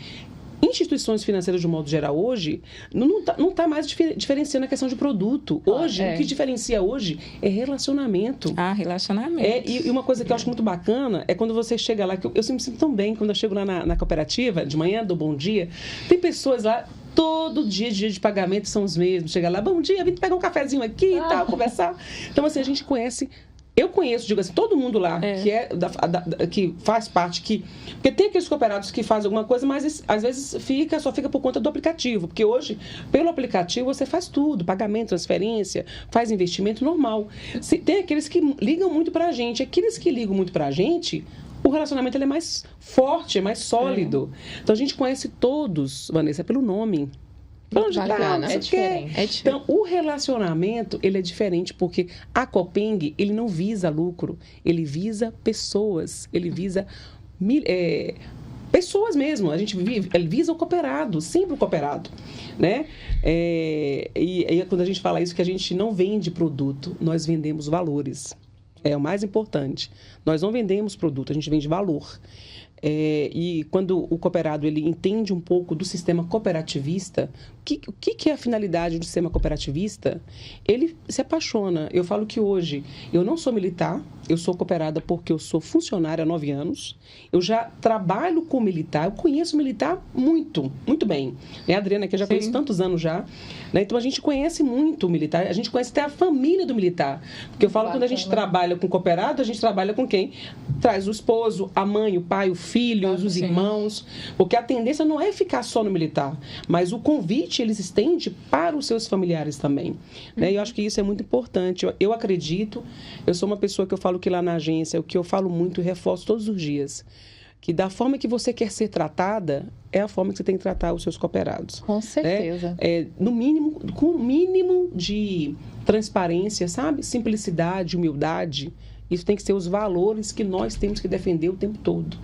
S3: instituições financeiras, de um modo geral, hoje, não tá mais diferenciando a questão de produto. Hoje, o que diferencia hoje é relacionamento.
S1: Relacionamento.
S3: E uma coisa que eu acho muito bacana é quando você chega lá, que eu sempre me sinto tão bem quando eu chego lá na cooperativa, de manhã, dou bom dia, tem pessoas lá, todo dia de pagamento são os mesmos. Chega lá, bom dia, vim pegar um cafezinho aqui e tal, conversar. Então, assim, a gente conhece... Eu conheço, digo assim, todo mundo lá que faz parte, porque tem aqueles cooperados que fazem alguma coisa, mas às vezes só fica por conta do aplicativo, porque hoje, pelo aplicativo, você faz tudo, pagamento, transferência, faz investimento normal. Tem aqueles que ligam muito pra gente, aqueles que ligam muito pra gente, o relacionamento ele é mais forte, é mais sólido. Então, a gente conhece todos, Vanessa, pelo nome.
S2: Bacana. É diferente.
S3: Então, o relacionamento, ele é diferente, porque a Copeng, ele não visa lucro, ele visa pessoas, ele visa pessoas mesmo. Ele visa o cooperado, sempre o cooperado, né? E quando a gente fala isso, que a gente não vende produto, nós vendemos valores. É o mais importante. Nós não vendemos produto, a gente vende valor. E quando o cooperado ele entende um pouco do sistema cooperativista, o que é a finalidade do sistema cooperativista? Ele se apaixona. Eu falo que hoje eu não sou militar, eu sou cooperada porque eu sou funcionária há 9 anos, eu já trabalho com militar, eu conheço militar muito, muito bem. A Adriana, que eu já conheço tantos anos já, né? Então a gente conhece muito o militar, a gente conhece até a família do militar. Porque eu falo que quando a gente trabalha com cooperado, a gente trabalha com quem? Traz o esposo, a mãe, o pai, o filho, os irmãos. Porque a tendência não é ficar só no militar, mas o convite eles estendem para os seus familiares também. Né? E eu acho que isso é muito importante. Eu acredito, eu sou uma pessoa que eu falo que lá na agência, o que eu falo muito e reforço todos os dias. que da forma que você quer ser tratada, é a forma que você tem que tratar os seus cooperados.
S4: Com certeza.
S3: No mínimo, com o mínimo de transparência, sabe? Simplicidade, humildade. Isso tem que ser os valores que nós temos que defender o tempo todo.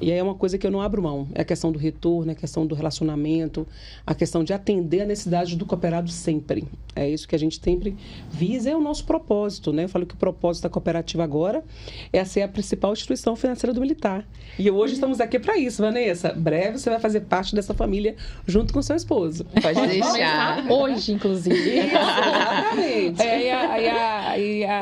S3: E aí é uma coisa que eu não abro mão. É a questão do retorno, é a questão do relacionamento, a questão de atender a necessidade do cooperado sempre. É isso que a gente sempre visa, é o nosso propósito, né? Eu falo que o propósito da cooperativa agora é ser a principal instituição financeira do militar. E hoje estamos aqui para isso, Vanessa. Breve você vai fazer parte dessa família junto com seu esposo.
S2: Pode deixar.
S4: Hoje, inclusive.
S3: Isso, exatamente.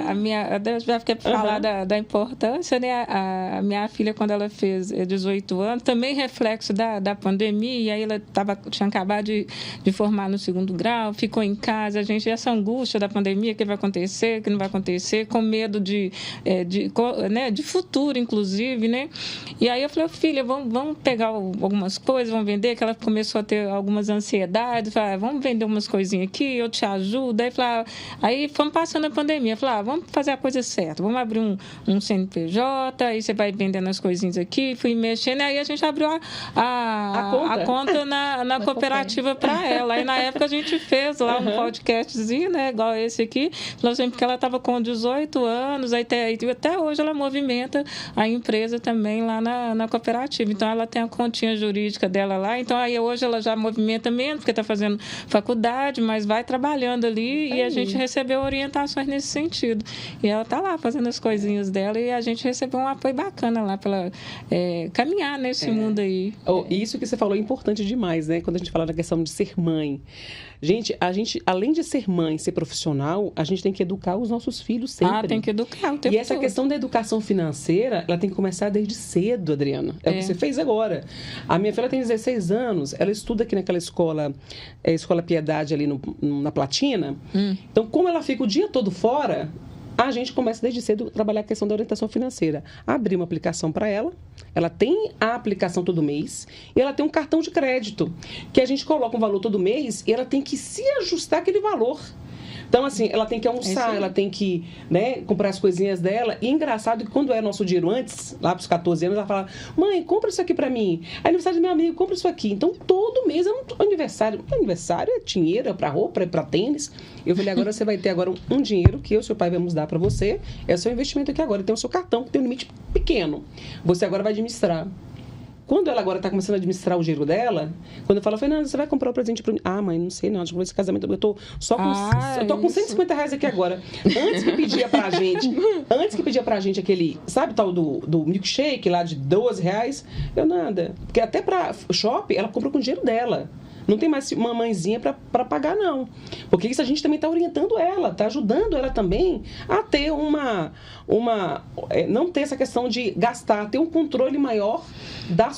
S1: A minha, eu já fiquei para falar da importância, né? A minha filha, quando ela fez 18 anos, também reflexo da pandemia, e aí ela tinha acabado de formar no 2º grau, ficou em casa, a gente, essa angústia da pandemia, o que vai acontecer, o que não vai acontecer, com medo de futuro, inclusive, né? E aí eu falei, filha, vamos pegar algumas coisas, vamos vender, que ela começou a ter algumas ansiedades, falei, vamos vender umas coisinhas aqui, eu te ajudo, aí fomos passando a pandemia, falei, vamos fazer a coisa certa, vamos abrir um CNPJ, aí você vai vendendo as coisinhas aqui, fui mexendo, aí a gente abriu a conta na cooperativa para ela. Aí na época a gente fez lá um podcastzinho, né, igual esse aqui, falou assim, porque ela estava com 18 anos, aí até hoje ela movimenta a empresa também lá na cooperativa. Então ela tem a continha jurídica dela lá, então aí hoje ela já movimenta menos, porque está fazendo faculdade, mas vai trabalhando ali e a gente recebeu orientações nesse sentido. E ela está lá fazendo as coisinhas dela e a gente recebeu um apoio bacana lá pela caminhar nesse mundo aí.
S3: Isso que você falou é importante demais, né? Quando a gente fala da questão de ser mãe. A gente, além de ser mãe, ser profissional, a gente tem que educar os nossos filhos sempre.
S1: Tem que educar o tempo
S3: E essa
S1: todo.
S3: questão da educação financeira, ela tem que começar desde cedo, Adriana. É o que você fez agora. A minha filha tem 16 anos, ela estuda aqui naquela escola, Escola Piedade ali na Platina. Então, como ela fica o dia todo fora, a gente começa desde cedo a trabalhar a questão da orientação financeira. Abrir uma aplicação para ela, ela tem a aplicação todo mês e ela tem um cartão de crédito, que a gente coloca um valor todo mês e ela tem que se ajustar aquele valor. Então, assim, ela tem que almoçar, ela tem que, né, comprar as coisinhas dela. E engraçado que quando é nosso dinheiro antes, lá para os 14 anos, ela fala, mãe, compra isso aqui para mim. Aniversário do meu amigo, compra isso aqui. Então, todo mês é um aniversário. Aniversário é dinheiro, é para roupa, é para tênis. Eu falei, agora você vai ter agora um dinheiro que eu e seu pai vamos dar para você. É o seu investimento aqui agora. Tem o seu cartão, que tem um limite pequeno. Você agora vai administrar. Quando ela agora está começando a administrar o dinheiro dela, quando eu falo, Fernanda, você vai comprar um presente para mim? Mãe, não sei não, acho que esse casamento, eu tô só com, eu tô com R$150 aqui agora. Antes que pedia pra gente aquele, sabe, tal do milkshake lá de R$12, eu nada. Porque até para shopping, ela comprou com o dinheiro dela. Não tem mais uma mãezinha para pagar, não. Porque isso a gente também está orientando ela, está ajudando ela também a ter não ter essa questão de gastar, ter um controle maior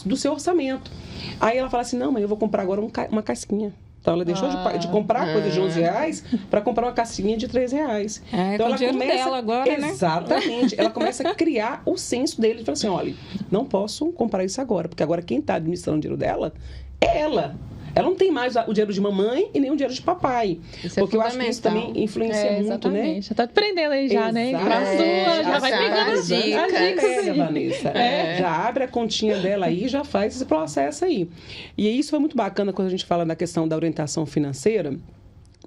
S3: do seu orçamento. Aí ela fala assim, não, mãe, eu vou comprar agora uma casquinha. Então, ela deixou de comprar coisa de R$11 para comprar uma casquinha de R$3.
S1: Então, ela começa dela agora,
S3: exatamente. Ela começa a criar o senso dele. Fala assim, olha, não posso comprar isso agora, porque agora quem está administrando o dinheiro dela é ela. Ela não tem mais o dinheiro de mamãe e nem o dinheiro de papai.
S2: Isso
S3: porque eu acho que isso também influencia muito,
S4: exatamente.
S3: né?
S4: Já tá aprendendo aí já, né? Pra sua, já vai pegando as dicas.
S3: Vanessa. Já abre a continha dela aí e já faz esse processo aí. E isso foi muito bacana quando a gente fala da questão da orientação financeira,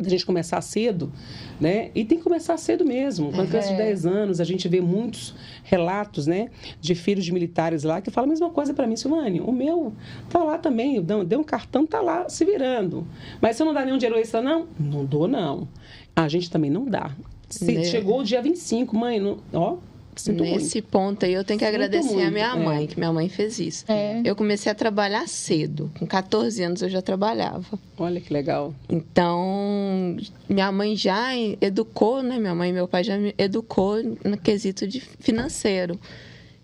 S3: da gente começar cedo, né? E tem que começar cedo mesmo. Com a criança de 10 anos, a gente vê muitos relatos, né, de filhos de militares lá que falam a mesma coisa para mim, Silvane, o meu tá lá também, deu um cartão, tá lá se virando. Mas você não dá nenhum dinheiro extra, não? Não dou, não. A gente também não dá. Chegou o dia 25, mãe, sinto
S2: Nesse
S3: muito.
S2: Ponto aí eu tenho que agradecer a minha mãe, que minha mãe fez isso. Eu comecei a trabalhar cedo. Com 14 anos eu já trabalhava.
S3: Olha que legal.
S2: Então, minha mãe já educou, né? Minha mãe e meu pai já me educou no quesito de financeiro.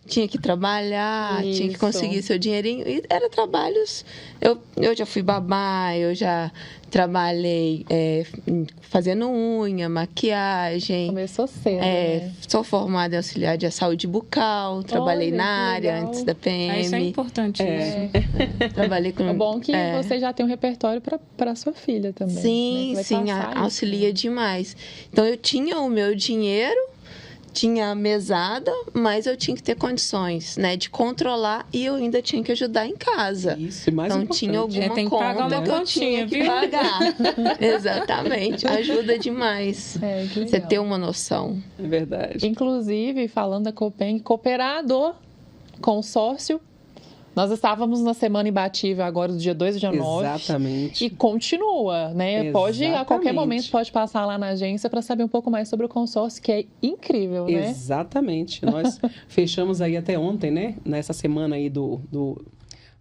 S2: Tinha que trabalhar, tinha que conseguir seu dinheirinho. E eram trabalhos... Eu já fui babá, eu já trabalhei fazendo unha, maquiagem.
S4: Começou cedo, né?
S2: Sou formada em auxiliar de saúde bucal, trabalhei na área
S4: legal.
S2: antes da PM.
S1: Isso é importante.
S2: Trabalhei com...
S4: É bom que você já tem um repertório para sua filha também.
S2: Sim,
S4: né?
S2: sim, auxilia demais. Então, eu tinha o meu dinheiro, tinha a mesada, mas eu tinha que ter condições, né, de controlar e eu ainda tinha que ajudar em casa.
S3: Isso, mais
S2: então
S3: importante.
S2: tinha alguma
S1: tem que pagar
S2: conta
S1: uma
S2: que eu tinha que
S1: viu?
S2: pagar. Exatamente, ajuda demais.
S4: Que
S2: Você
S4: legal.
S2: ter uma noção.
S3: É verdade.
S4: Inclusive, falando da Copeng, cooperado, consórcio. Nós estávamos na Semana Imbatível agora, do dia 2 de janeiro.
S3: Exatamente.
S4: E continua, né? Pode, a qualquer
S3: Exatamente.
S4: momento, pode passar lá na agência para saber um pouco mais sobre o consórcio, que é incrível, né?
S3: Exatamente. Nós fechamos aí até ontem, né? Nessa semana aí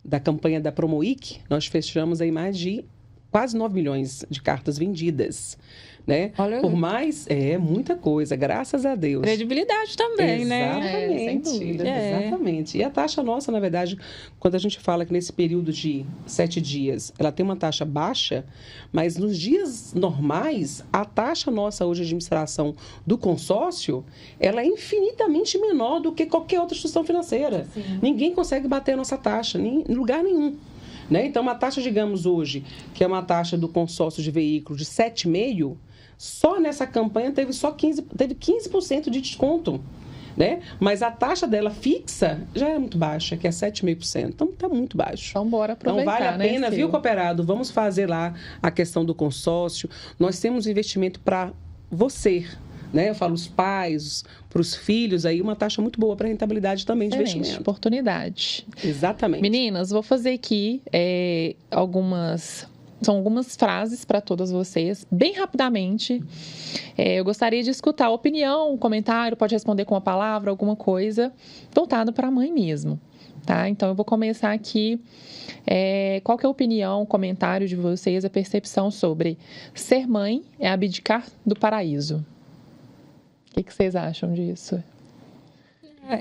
S3: da campanha da Promoic, nós fechamos aí mais de quase 9 milhões de cartas vendidas, né?
S1: Olha,
S3: por mais, muita coisa, graças a Deus.
S1: Credibilidade também, né?
S4: Sem
S3: Exatamente,
S4: dúvida.
S3: exatamente. E a taxa nossa, na verdade, quando a gente fala que nesse período de 7 dias, ela tem uma taxa baixa, mas nos dias normais, a taxa nossa hoje de administração do consórcio, ela é infinitamente menor do que qualquer outra instituição financeira.
S4: Sim.
S3: Ninguém consegue bater a nossa taxa, em lugar nenhum. Né? Então, uma taxa, digamos, hoje, que é uma taxa do consórcio de veículo de 7,5%, só nessa campanha teve 15% de desconto. Né? Mas a taxa dela fixa já é muito baixa, que é 7,5%. Então, está muito baixo.
S4: Então, bora aproveitar,
S3: Então, vale a pena,
S4: né,
S3: viu,
S4: Sil?
S3: cooperado? Vamos fazer lá a questão do consórcio. Nós temos investimento para você, né? Eu falo os pais, para os filhos, aí uma taxa muito boa para rentabilidade também de
S4: Excelente,
S3: investimento.
S4: oportunidade.
S3: Exatamente.
S4: Meninas, vou fazer aqui são algumas frases para todas vocês, bem rapidamente. Eu gostaria de escutar a opinião, um comentário, pode responder com uma palavra, alguma coisa voltado para a mãe mesmo, tá? Então, eu vou começar aqui. Qual que é a opinião, comentário de vocês, a percepção sobre ser mãe é abdicar do paraíso? O que vocês acham disso?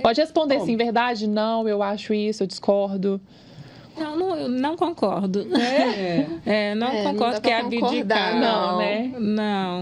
S4: Pode responder sim, verdade? Não, eu acho isso, eu discordo.
S1: Não concordo. Não concordo
S2: dá
S1: que é
S2: pra concordar,
S1: abdicar.
S2: não.
S1: Né?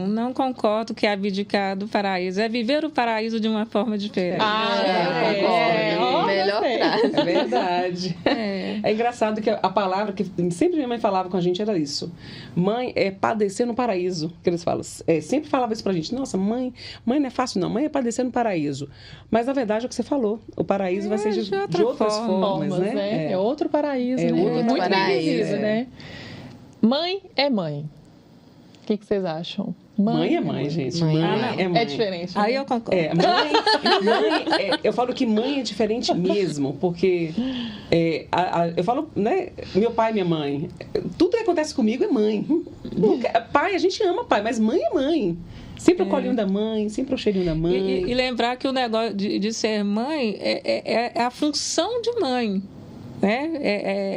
S1: Não concordo que é abdicar do paraíso. É viver o paraíso de uma forma diferente.
S2: Concordo. Melhor frase.
S3: É verdade. É engraçado que a palavra que sempre minha mãe falava com a gente era isso. Mãe é padecer no paraíso, que eles falam. Sempre falava isso pra gente. Nossa, mãe não é fácil não. Mãe é padecer no paraíso. Mas, na verdade, é o que você falou. O paraíso vai ser de outras formas, né?
S4: É outro paraíso, né?
S2: outro
S4: Muito
S2: paraíso,
S4: bem vivido, né? Mãe é mãe. O que vocês acham?
S3: Mãe é mãe, gente.
S2: Mãe
S3: é mãe.
S4: É diferente.
S1: Aí
S4: né?
S1: eu concordo.
S3: Eu falo que mãe é diferente mesmo, porque eu falo, né? Meu pai e minha mãe, tudo que acontece comigo é mãe. Pai, a gente ama pai, mas mãe é mãe. Sempre o colinho da mãe, sempre o cheirinho da mãe.
S1: E lembrar que o negócio de ser mãe é a função de mãe. Né?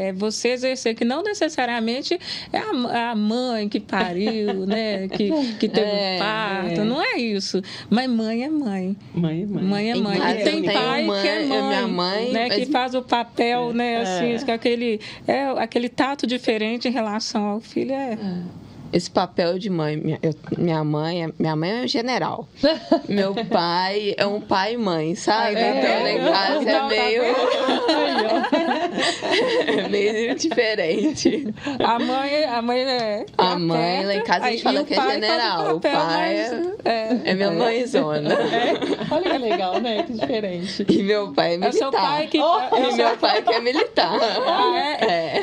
S1: É você exercer, que não necessariamente é a mãe que pariu, né? que teve parto, não é isso. Mas mãe é mãe.
S3: Mãe é mãe.
S1: Mãe é mãe.
S2: Mas
S1: E tem pai que é mãe,
S2: minha mãe,
S1: né?
S2: mas...
S1: Que faz o papel, né? Assim, com aquele tato diferente em relação ao filho.
S2: Esse papel de mãe, minha mãe é um general. Meu pai é um pai e mãe, sabe? Então, lá em casa é meio diferente.
S1: A mãe é
S2: a mãe, lá em casa a gente fala que é general. O pai é minha mãezona.
S4: Olha que legal, né? Que diferente.
S2: E meu pai é militar.
S1: É o seu pai que...
S2: E meu pai que é militar.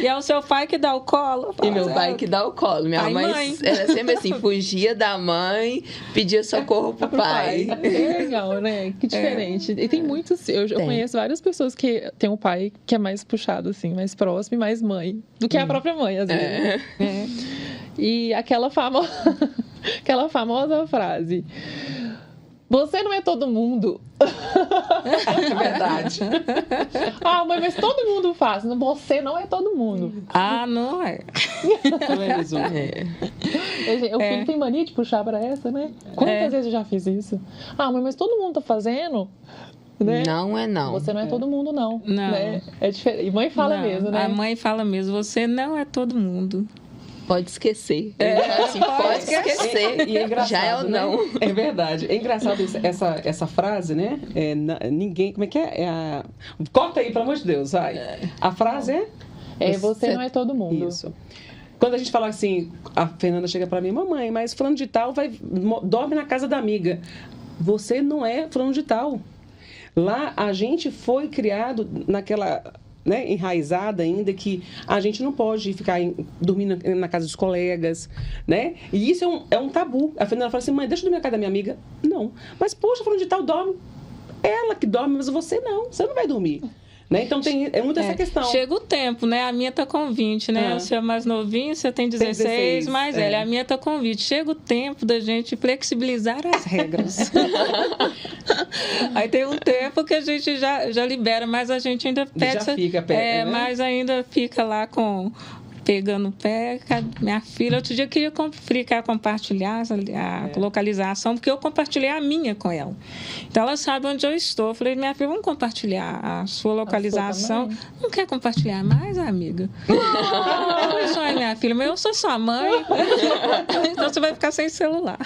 S1: E é o seu pai que dá o colo.
S2: E meu pai que dá o colo. Minha mãe era sempre assim, fugia da mãe, pedia socorro pro pai.
S4: Que legal, né? Que diferente. E tem muitos... Eu conheço várias pessoas que têm um pai que é mais puxado, assim, mais próximo e mais mãe do que a própria mãe, às vezes. E aquela famosa frase... Você não é todo mundo.
S3: É verdade.
S4: Mãe, mas todo mundo faz. Você não é todo mundo.
S1: Não é.
S4: O filho tem mania de puxar pra essa, né? Quantas vezes eu já fiz isso? Mãe, mas todo mundo tá fazendo. Né?
S2: Não é não.
S4: Você não é todo mundo, não.
S1: Não.
S4: Né? É diferente. E mãe fala mesmo, né?
S1: A mãe fala mesmo. Você não é todo mundo.
S2: Pode esquecer. Pode esquecer.
S3: E é engraçado,
S2: já é ou não.
S3: Né? É verdade. É engraçado essa frase, né? Ninguém... Como é que é? Corta aí, pelo amor de Deus, vai. A frase
S4: você não é todo mundo.
S3: Isso. Quando a gente fala assim, a Fernanda chega pra mim, mamãe, mas fulano de tal dorme na casa da amiga. você não é fulano de tal. Lá a gente foi criado naquela, né, enraizada ainda que a gente não pode ficar dormindo na casa dos colegas, né? E isso é um tabu. A Fernanda fala assim, mãe, deixa eu dormir na casa da minha amiga. Não. Mas, poxa, fulano de tal dorme. Ela que dorme, mas você não vai dormir. Né? Então, é muito essa questão.
S1: Chega o tempo, né? A minha tá com 20, né? Você é mais novinho, você tem 16, mais velha. A minha tá com 20. Chega o tempo da gente flexibilizar as regras. Aí tem um tempo que a gente já libera, mas a gente ainda pega...
S3: Já fica perto, né?
S1: Mas ainda fica lá pegando o pé. Minha filha, outro dia, queria compartilhar a localização, porque eu compartilhei a minha com ela. Então, ela sabe onde eu estou. Eu falei, minha filha, vamos compartilhar a sua localização. Não quer compartilhar mais, amiga? Não só é minha filha, mas eu sou sua mãe. Então, você vai ficar sem celular.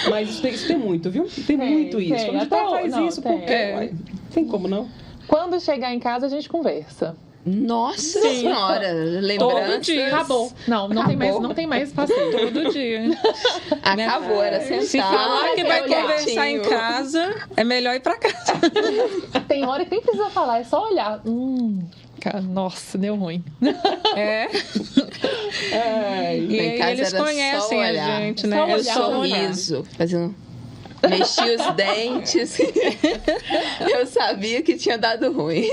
S3: Mas isso tem muito, viu? Tem muito isso. Quando faz isso, por quê? Tem como não?
S4: Quando chegar em casa, a gente conversa.
S2: Nossa senhora, lembranças.
S4: Acabou. Não tem mais passeio.
S1: Todo dia.
S2: Acabou, era sentar.
S1: Se falar que vai conversar em casa, é melhor ir pra casa.
S4: Tem hora que nem precisa falar, é só olhar. Cara, nossa, deu ruim.
S1: E eles conhecem a gente, né?
S2: O sorriso, fazendo... Mexi os dentes. Eu sabia que tinha dado ruim.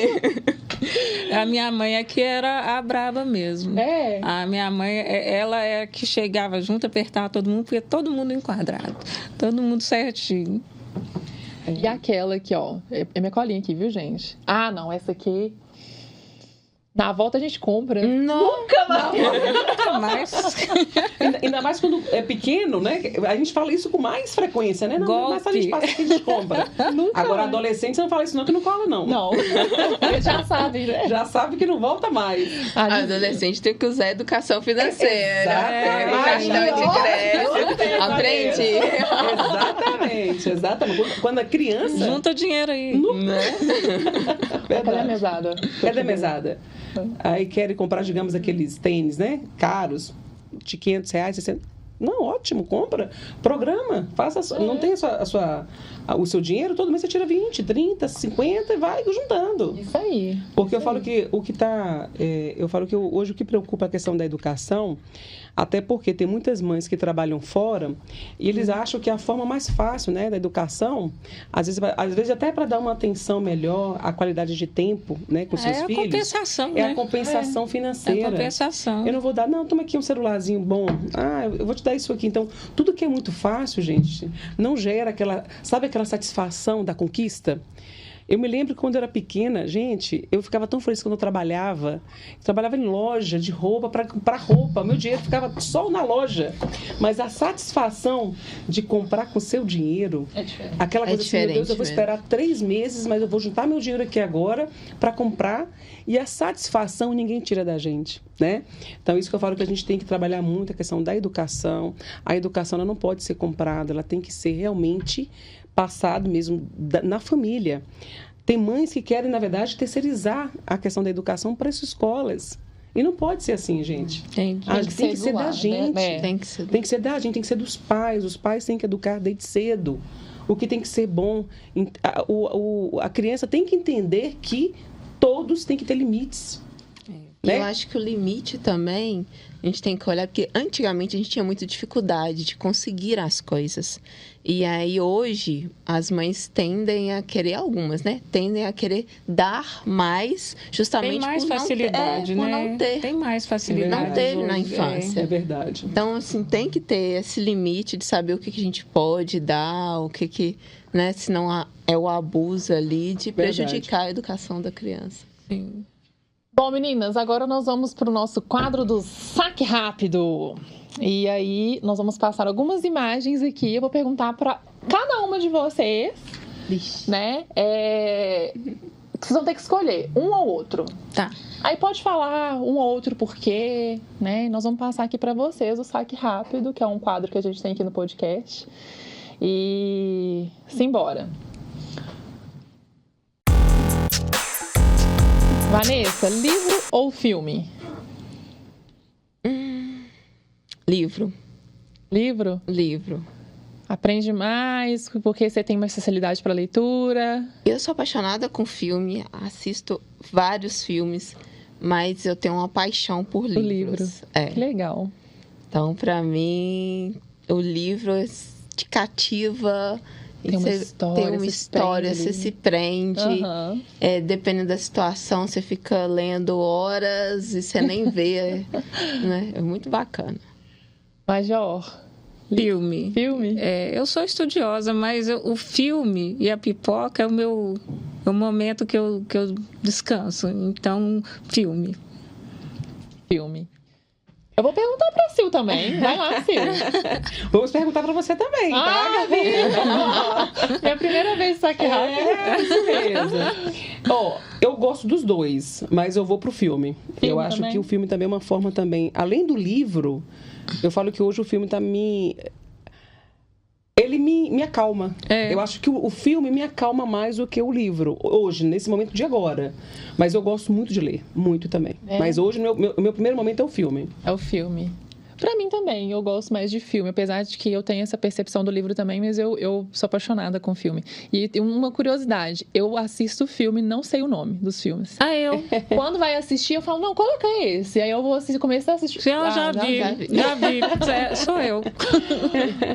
S1: A minha mãe é que era a braba mesmo. A minha mãe, ela é que chegava junto, apertava todo mundo, porque todo mundo enquadrado. Todo mundo certinho.
S4: E aquela aqui, ó. É minha colinha aqui, viu, gente? Ah, não, essa aqui... Na volta a gente compra.
S2: Nunca
S1: mais.
S3: Ainda mais quando é pequeno, né? A gente fala isso com mais frequência, né? Não, mas a gente passa aqui e a gente compra. Agora, adolescente, você não fala isso não, que não cola, não.
S4: Não. Eles já sabem, né?
S3: Já sabe que não volta mais.
S2: Adolescente tem que usar educação financeira.
S3: Cartão
S2: de crédito. Aprendi.
S3: Exatamente. Quando a criança...
S1: Junta dinheiro aí.
S4: Cadê a mesada?
S3: Cadê a mesada? Aí querem comprar, digamos, aqueles tênis, né? Caros, de R$500, 600. Não, ótimo, compra. Programa, faça. Não tem o seu dinheiro, todo mês você tira 20, 30, 50 e vai juntando.
S4: Isso aí.
S3: Porque eu falo que hoje o que preocupa a questão da educação, até porque tem muitas mães que trabalham fora e eles acham que a forma mais fácil, né, da educação, às vezes até para dar uma atenção melhor, a qualidade de tempo, né, com seus filhos.
S1: É a compensação,
S3: a compensação financeira.
S1: É a compensação.
S3: Eu não vou dar, toma aqui um celularzinho bom. Eu vou te dar isso aqui. Então, tudo que é muito fácil, gente, não gera aquela satisfação da conquista. Eu me lembro que quando eu era pequena, gente, eu ficava tão feliz quando eu trabalhava em loja de roupa, para comprar roupa. Meu dinheiro ficava só na loja. Mas a satisfação de comprar com seu dinheiro, aquela coisa assim, meu Deus, eu vou esperar 3 meses, mas eu vou juntar meu dinheiro aqui agora para comprar. E a satisfação ninguém tira da gente, né? Então, isso que eu falo que a gente tem que trabalhar muito, a questão da educação. A educação ela não pode ser comprada, ela tem que ser realmente passado mesmo na família. Tem mães que querem, na verdade, terceirizar a questão da educação para as escolas. E não pode ser assim, gente. Tem que ser da gente.
S2: Né?
S3: Tem que ser da gente, tem que ser dos pais. Os pais têm que educar desde cedo. O que tem que ser bom. A criança tem que entender que todos têm que ter limites.
S2: Né? Eu acho que o limite também, a gente tem que olhar, porque antigamente a gente tinha muita dificuldade de conseguir as coisas. E aí hoje as mães tendem a querer, algumas, né? Tendem a querer dar mais, justamente
S1: tem mais
S2: por
S1: facilidade,
S2: não ter,
S1: né?
S2: Por não ter.
S1: Tem mais facilidade.
S2: Não teve na infância.
S3: É verdade.
S2: Então, assim, tem que ter esse limite de saber o que a gente pode dar, o que né? Senão é o abuso ali de prejudicar a educação da criança.
S1: Sim.
S4: Bom, meninas, agora nós vamos para o nosso quadro do Saque Rápido. E aí, nós vamos passar algumas imagens aqui. Eu vou perguntar para cada uma de vocês, né? Vocês vão ter que escolher um ou outro.
S1: Tá.
S4: Aí pode falar um ou outro porquê, né? Nós vamos passar aqui para vocês o Saque Rápido, que é um quadro que a gente tem aqui no podcast. E simbora. Vanessa, livro ou filme?
S2: Livro.
S4: Livro?
S2: Livro.
S4: Aprende mais? Porque você tem mais facilidade para leitura?
S2: Eu sou apaixonada com filme, assisto vários filmes, mas eu tenho uma paixão por livros.
S4: Que legal.
S2: Então, para mim, o livro te cativa.
S4: Tem uma história,
S2: você se prende.
S4: Uhum.
S2: Dependendo da situação, você fica lendo horas e você nem vê. Né? É muito bacana.
S4: Major.
S1: Filme. Eu sou estudiosa, mas o filme e a pipoca é o momento que eu descanso. Então, filme.
S4: Eu vou perguntar pra Sil também. Vai lá, Sil.
S3: Vamos perguntar pra você também, tá, Gabi?
S4: É a primeira vez que tá aqui rápido.
S3: Isso mesmo. Eu gosto dos dois, mas eu vou pro filme. Eu acho
S4: também.
S3: que o filme também é uma forma também, além do livro, eu falo que hoje o filme tá ele me acalma. Eu acho que o filme me acalma mais do que o livro, hoje, nesse momento de agora. Mas eu gosto muito de ler, muito também. Mas hoje, o meu primeiro momento é o filme.
S4: É o filme. Pra mim também, eu gosto mais de filme, apesar de que eu tenho essa percepção do livro também, mas eu sou apaixonada com filme. E uma curiosidade, eu assisto filme, não sei o nome dos filmes.
S1: Eu.
S4: Quando vai assistir, eu falo, não, qual que é esse? Aí eu vou começar a assistir.
S1: Já vi. Sou eu.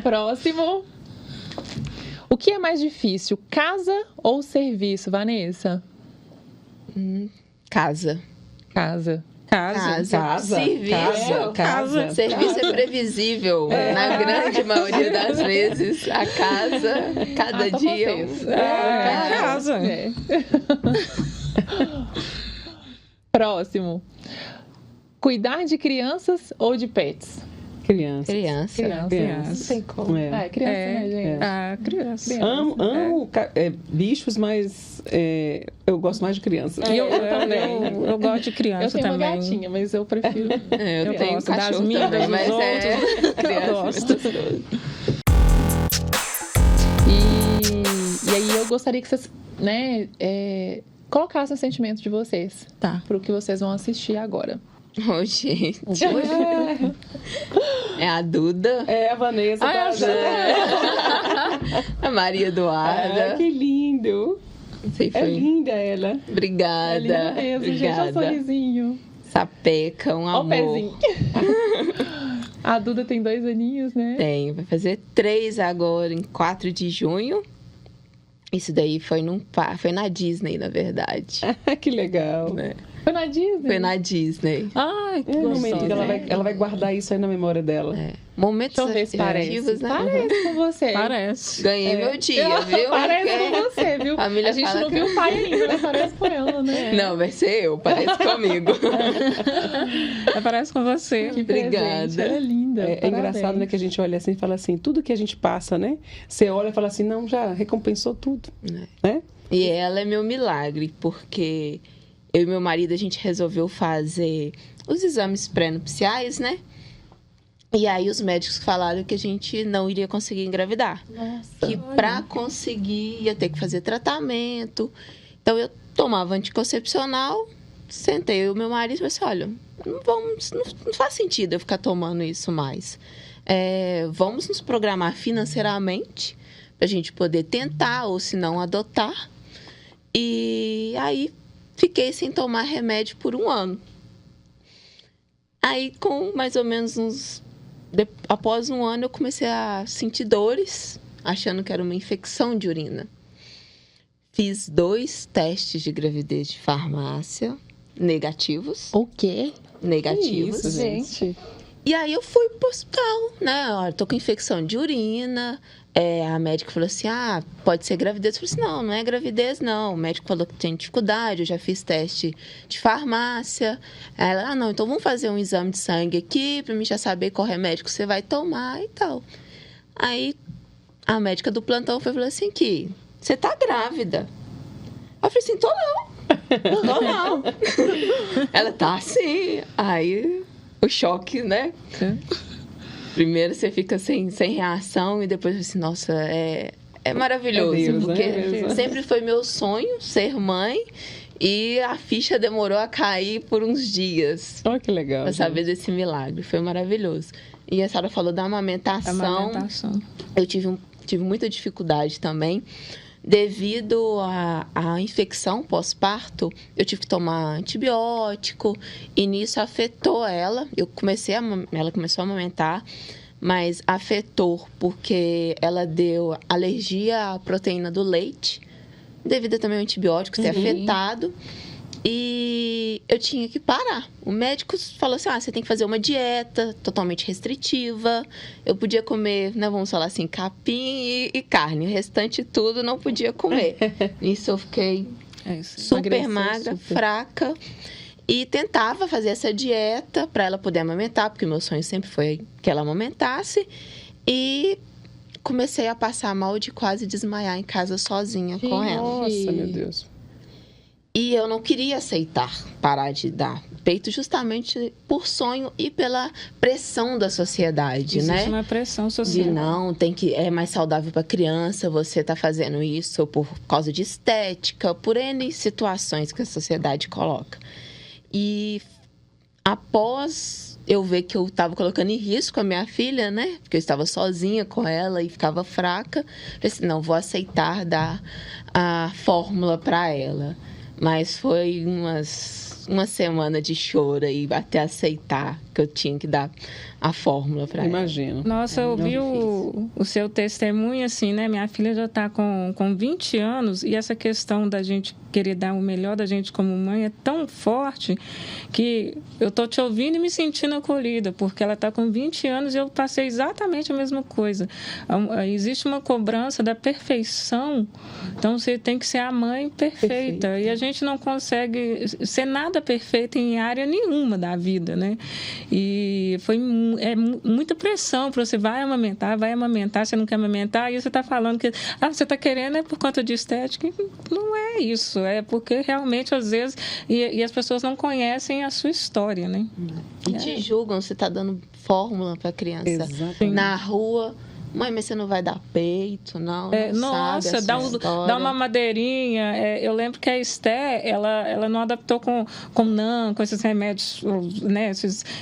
S4: Próximo. O que é mais difícil, casa ou serviço, Vanessa?
S2: Casa.
S3: Casa.
S2: Serviço é previsível. Na grande maioria das vezes. A casa, cada dia.
S1: Casa.
S4: Próximo. Cuidar de crianças ou de pets?
S3: Criança.
S2: Criança.
S3: Não tem como.
S4: Criança, né, gente?
S1: Criança.
S3: Amo bichos, mas eu gosto mais de criança.
S1: Eu gosto de criança também.
S4: Eu tenho uma gatinha, mas eu prefiro...
S2: Eu tenho
S1: gosto das
S2: cachorro
S1: minhas,
S2: também,
S1: dos
S2: mas
S1: outros.
S2: criança.
S1: Eu gosto.
S4: E aí eu gostaria que vocês, colocassem o sentimento de vocês.
S1: Tá.
S4: Pro que vocês vão assistir agora.
S2: Gente. É a Duda.
S3: É a Vanessa.
S2: A Maria Eduarda.
S3: Que lindo. É linda ela.
S2: Obrigada.
S4: É linda mesmo, gente. Olha o sorrisinho.
S2: Sapeca, um amor.
S4: Olha o pezinho. A Duda tem 2 aninhos, né?
S2: Tem. Vai fazer 3 agora, em 4 de junho. Isso daí foi na Disney, na verdade.
S3: Que legal.
S4: Foi na Disney?
S2: Foi na Disney.
S1: Ai, que
S3: momento que ela vai guardar isso aí na memória dela.
S2: Momentos
S4: Deixa eu ver se parece.
S2: né?
S4: Parece com você.
S1: Parece.
S2: Ganhei meu dia, viu?
S4: Parece com você, viu?
S2: A
S4: gente não viu o pai ainda, mas parece com ela, né?
S2: Não, vai ser eu, parece comigo.
S1: Parece com você.
S4: Que
S2: Obrigada.
S4: Presente. Ela é linda.
S3: É engraçado, né, que a gente olha assim e fala assim, tudo que a gente passa, né? Você olha e fala assim, não, já recompensou tudo. Né?
S2: E ela é meu milagre, porque eu e meu marido, a gente resolveu fazer os exames pré-nupciais, né? E aí os médicos falaram que a gente não iria conseguir engravidar.
S4: Nossa,
S2: que para conseguir ia ter que fazer tratamento. Então eu tomava anticoncepcional, sentei eu e meu marido e falei assim, olha, não faz sentido eu ficar tomando isso mais. Vamos nos programar financeiramente para a gente poder tentar ou se não adotar. E aí fiquei sem tomar remédio por 1 ano. Aí com mais ou menos após 1 ano eu comecei a sentir dores, achando que era uma infecção de urina. Fiz 2 testes de gravidez de farmácia negativos.
S4: O quê?
S2: Negativos.
S3: Que isso, gente.
S2: E aí eu fui pro hospital, né? Olha, tô com infecção de urina. A médica falou assim, pode ser gravidez. Eu falei assim, não é gravidez, não. O médico falou que tem dificuldade, eu já fiz teste de farmácia. Ela, não, então vamos fazer um exame de sangue aqui, pra mim já saber qual remédio que você vai tomar e tal. Aí, a médica do plantão falou assim, que você tá grávida. Eu falei assim, tô não. Ela tá assim. Aí, o choque, né? Primeiro você fica sem reação e depois assim, nossa, é maravilhoso.
S3: Deus,
S2: porque
S3: né?
S2: sempre foi meu sonho ser mãe E a ficha demorou a cair por uns dias.
S3: Olha que legal.
S2: Pra saber desse milagre. Foi maravilhoso. E a senhora falou da amamentação. Eu tive muita dificuldade também. Devido à infecção pós-parto, eu tive que tomar antibiótico. E nisso afetou ela. Ela começou a amamentar. Mas afetou porque ela deu alergia à proteína do leite, devido também ao antibiótico ter afetado. E eu tinha que parar. O médico falou assim, você tem que fazer uma dieta totalmente restritiva. Eu podia comer, né, vamos falar assim, capim e carne. O restante tudo não podia comer. Nisso eu fiquei super magra, fraca. E tentava fazer essa dieta para ela poder amamentar, porque meu sonho sempre foi que ela amamentasse. E comecei a passar mal de quase desmaiar em casa sozinha com ela.
S3: Nossa, meu Deus.
S2: E eu não queria aceitar parar de dar peito justamente por sonho e pela pressão da sociedade, né?
S1: Existe uma pressão social.
S2: De não, é mais saudável para criança, você tá fazendo isso por causa de estética, por N situações que a sociedade coloca. E após eu ver que eu estava colocando em risco a minha filha, né? Porque eu estava sozinha com ela e ficava fraca. Falei assim, não, vou aceitar dar a fórmula para ela. Mas foi uma semana de choro aí até aceitar que eu tinha que dar a fórmula para ela.
S3: Imagino.
S1: Nossa, eu vi o seu testemunho, assim, né? Minha filha já está com 20 anos e essa questão da gente querer dar o melhor da gente como mãe é tão forte que eu tô te ouvindo e me sentindo acolhida, porque ela está com 20 anos e eu passei exatamente a mesma coisa. Existe uma cobrança da perfeição, então você tem que ser a mãe perfeita. E a gente não consegue ser nada perfeita em área nenhuma da vida, né? E foi muita pressão para você vai amamentar, você não quer amamentar, e você está falando que você está querendo por conta de estética. Não é isso, é porque realmente às vezes e as pessoas não conhecem a sua história, né?
S2: E te julgam, você está dando fórmula para a criança.
S3: Exatamente.
S2: Na rua. Mãe, mas você não vai dar peito, não?
S1: Nossa, dá uma madeirinha. Eu lembro que a Esté, ela não adaptou com esses remédios, né?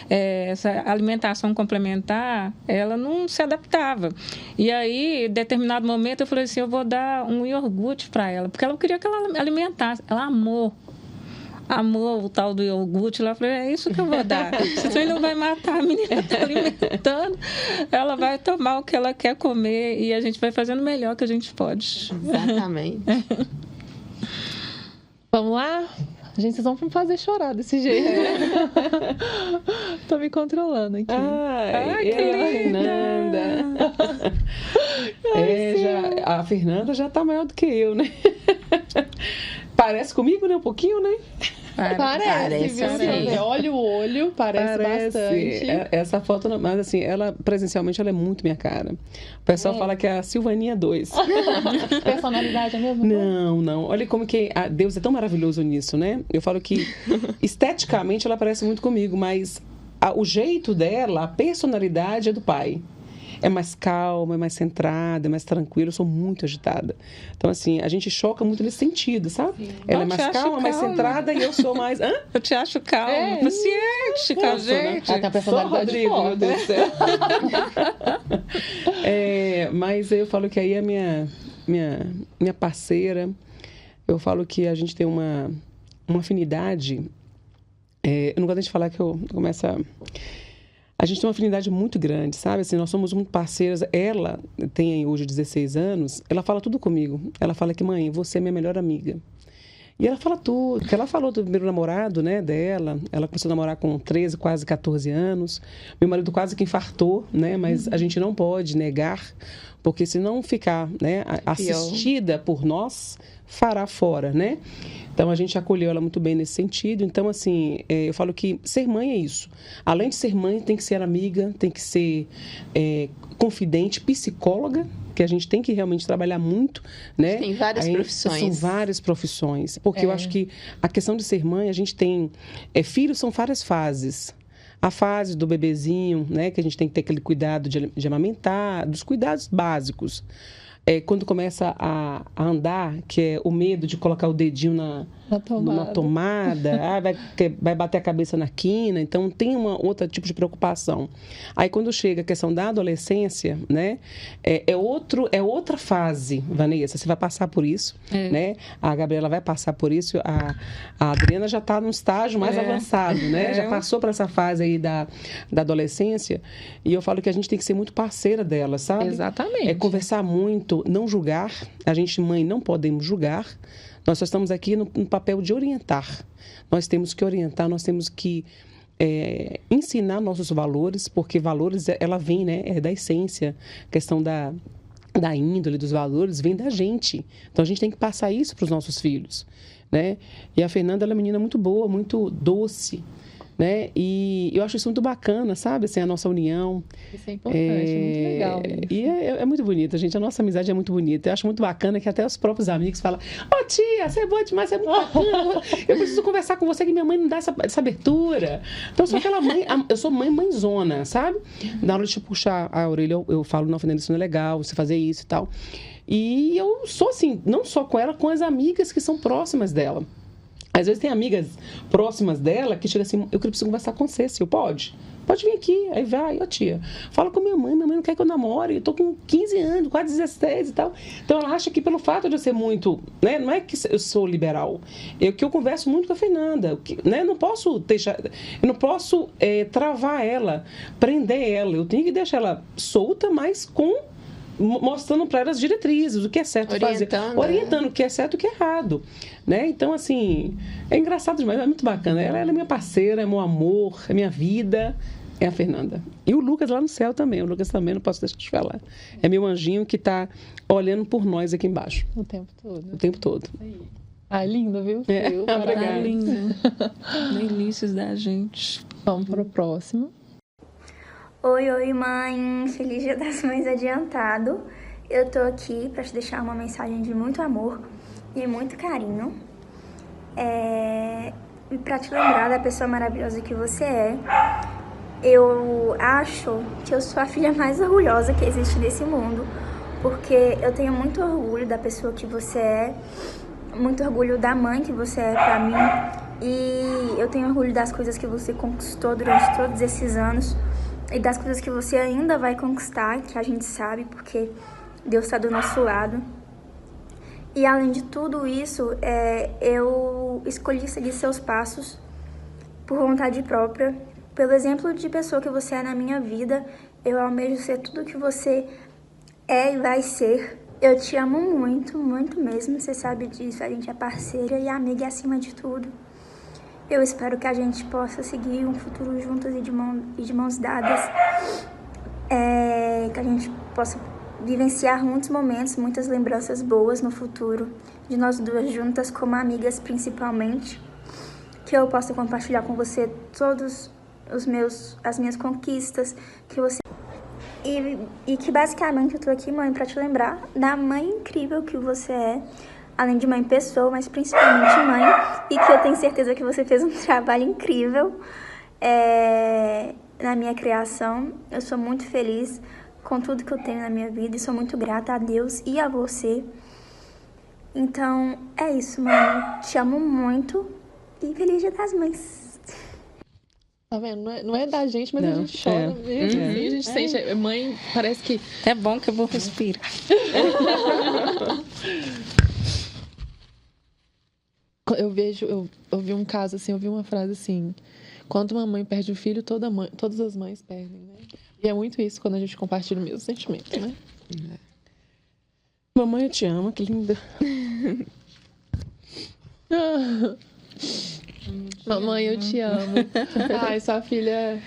S1: Essa alimentação complementar, ela não se adaptava. E aí, em determinado momento, eu falei assim, eu vou dar um iogurte para ela, porque ela queria que ela alimentasse. Ela amou o tal do iogurte lá. Eu falei, é isso que eu vou dar. Você não vai matar a menina, está alimentando. Ela vai tomar o que ela quer comer e a gente vai fazendo o melhor que a gente pode.
S2: Exatamente.
S4: Vamos lá? Gente, vocês vão me fazer chorar desse jeito. Tô me controlando aqui.
S3: Ai, que Fernanda. A Fernanda já tá maior do que eu, né? Parece comigo, né? Um pouquinho, né?
S4: Parece, viu?
S2: Sim.
S4: Olha o olho, parece bastante.
S3: Essa foto, mas assim, ela presencialmente ela é muito minha cara. O pessoal fala que é a Silvaninha 2.
S4: Personalidade é mesmo?
S3: Não. Olha como que Deus é tão maravilhoso nisso, né? Eu falo que esteticamente ela parece muito comigo, mas o jeito dela, a personalidade é do pai. É mais calma, é mais centrada, é mais tranquila. Eu sou muito agitada. Então, assim, a gente choca muito nesse sentido, sabe? Ela é mais calma, mais centrada e eu sou mais... Hã?
S1: Eu te acho calma, paciente com a gente.
S4: Ela tem a personalidade forte.
S3: Meu Deus do céu. Mas eu falo que aí é minha parceira. Eu falo que a gente tem uma afinidade. Eu não gosto de falar que eu começo a gente tem uma afinidade muito grande, sabe? Assim, nós somos muito parceiras. Ela tem hoje 16 anos, ela fala tudo comigo. Ela fala que, mãe, você é minha melhor amiga. E ela fala tudo. Porque ela falou do primeiro namorado, né, dela. Ela começou a namorar com 13, quase 14 anos. Meu marido quase que infartou, né? Mas a gente não pode negar, porque se não ficar, né, assistida por nós, fará fora, né? Então, a gente acolheu ela muito bem nesse sentido. Então, assim, eu falo que ser mãe é isso. Além de ser mãe, tem que ser amiga, tem que ser confidente, psicóloga, que a gente tem que realmente trabalhar muito, né?
S2: Tem várias profissões.
S3: São várias profissões. Porque eu acho que a questão de ser mãe, a gente tem... filhos são várias fases. A fase do bebezinho, né? Que a gente tem que ter aquele cuidado de amamentar, dos cuidados básicos. quando começa a andar, que é o medo de colocar o dedinho na tomada, vai bater a cabeça na quina, então tem outro tipo de preocupação. Aí quando chega a questão da adolescência, né, é outra fase, Vanessa, você vai passar por isso, né? A Gabriela vai passar por isso, a Adriana já está num estágio mais avançado, né? Já passou por essa fase aí da adolescência, e eu falo que a gente tem que ser muito parceira dela, sabe?
S4: Exatamente.
S3: Conversar muito, não julgar, a gente, mãe, não podemos julgar. Nós só estamos aqui no papel de orientar. Nós temos que orientar, nós temos que ensinar nossos valores, porque valores, ela vem, né? É da essência. A questão da índole, dos valores, vem da gente. Então, a gente tem que passar isso para os nossos filhos, né? E a Fernanda, ela é uma menina muito boa, muito doce, né? E eu acho isso muito bacana, sabe? Assim, a nossa união.
S4: Isso é importante, é muito legal isso.
S3: E é muito bonita, gente. A nossa amizade é muito bonita. Eu acho muito bacana que até os próprios amigos falam: tia, você é boa demais, você é muito bacana. Eu preciso conversar com você, que minha mãe não dá essa abertura. Então, eu sou aquela mãe, eu sou mãezona, sabe? Na hora de puxar a orelha, eu falo: não, Fernanda, isso não é legal, você fazer isso e tal. E eu sou assim, não só com ela, com as amigas que são próximas dela. Às vezes tem amigas próximas dela que chegam assim: eu preciso conversar com você, se eu pode vir aqui. Aí vai: tia, fala com minha mãe não quer que eu namore, eu tô com 15 anos, quase 16 e tal. Então ela acha que pelo fato de eu ser muito, né, não é que eu sou liberal, que eu converso muito com a Fernanda, né, eu não posso travar ela, prender ela, eu tenho que deixar ela solta, mas mostrando para elas as diretrizes, o que é certo fazer, orientando o que é certo e o que é errado, né? Então, assim, é engraçado demais, é muito bacana. Ela é minha parceira, é meu amor, é minha vida, é a Fernanda. E o Lucas lá no céu também, o Lucas também, não posso deixar de falar. É meu anjinho que está olhando por nós aqui embaixo.
S4: O tempo todo.
S3: O tempo todo.
S4: Lindo, viu?
S1: Obrigada. Lindo. Delícias da gente.
S4: Vamos para o próximo.
S6: Oi, mãe. Feliz Dia das Mães adiantado. Eu tô aqui para te deixar uma mensagem de muito amor e muito carinho. E para te lembrar da pessoa maravilhosa que você é. Eu acho que eu sou a filha mais orgulhosa que existe nesse mundo, porque eu tenho muito orgulho da pessoa que você é, muito orgulho da mãe que você é para mim, e eu tenho orgulho das coisas que você conquistou durante todos esses anos, e das coisas que você ainda vai conquistar, que a gente sabe, porque Deus está do nosso lado. E além de tudo isso, eu escolhi seguir seus passos por vontade própria. Pelo exemplo de pessoa que você é na minha vida, eu almejo ser tudo que você é e vai ser. Eu te amo muito, muito mesmo, você sabe disso. A gente é parceira e amiga acima de tudo. Eu espero que a gente possa seguir um futuro juntos e de mãos dadas. Que a gente possa vivenciar muitos momentos, muitas lembranças boas no futuro. De nós duas juntas, como amigas principalmente. Que eu possa compartilhar com você todas as minhas conquistas. Que você... E que basicamente eu tô aqui, mãe, pra te lembrar da mãe incrível que você é. Além de mãe pessoa, mas principalmente mãe, e que eu tenho certeza que você fez um trabalho incrível na minha criação. Eu sou muito feliz com tudo que eu tenho na minha vida e sou muito grata a Deus e a você. Então, é isso, mãe. Te amo muito e feliz Dia das Mães.
S4: Tá vendo? Não é da gente, mas a gente chora mesmo. A gente sente. Mãe, parece que...
S1: É bom que eu vou respirar.
S4: Eu vi um caso assim, eu vi uma frase assim: quando uma mãe perde um filho, todas as mães perdem, né? E é muito isso quando a gente compartilha o mesmo sentimento, né?
S3: Mamãe, eu te amo, que linda.
S4: Mamãe, eu te amo. Ai, sua filha...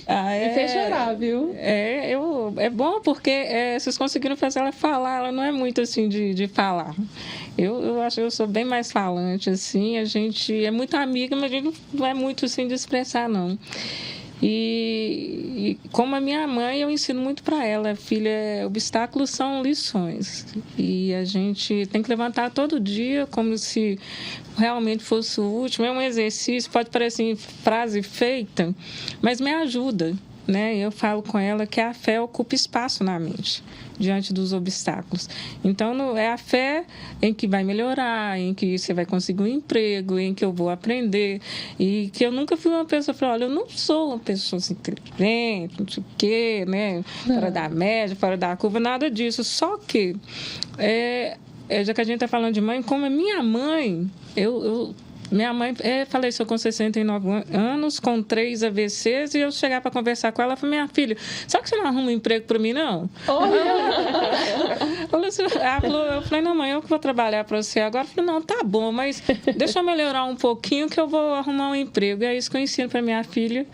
S4: Me fez chorar, viu?
S1: É bom porque vocês conseguiram fazer ela falar. Ela não é muito assim de falar. Eu acho que eu sou bem mais falante, assim. A gente é muito amiga, mas a gente não é muito assim de expressar, não. E como a minha mãe, eu ensino muito para ela. Filha, obstáculos são lições. E a gente tem que levantar todo dia como se realmente fosse o último. É um exercício, pode parecer frase feita, mas me ajuda. né? Eu falo com ela que a fé ocupa espaço na mente diante dos obstáculos. Então, é a fé em que vai melhorar, em que você vai conseguir um emprego, em que eu vou aprender. E que eu nunca fui uma pessoa que falou, olha, eu não sou uma pessoa assim, inteligente, não sei o quê, né? Fora da média, fora da curva, nada disso. Só que, já que a gente está falando de mãe, como a minha mãe, minha mãe faleceu com 69 anos, com 3 AVCs, e eu chegar para conversar com ela, eu falei, minha filha, sabe que você não arruma um emprego para mim, não? Eu falei, não, mãe, eu que vou trabalhar para você agora. Eu falei, não, tá bom, mas deixa eu melhorar um pouquinho que eu vou arrumar um emprego. E é isso que eu ensino para minha filha,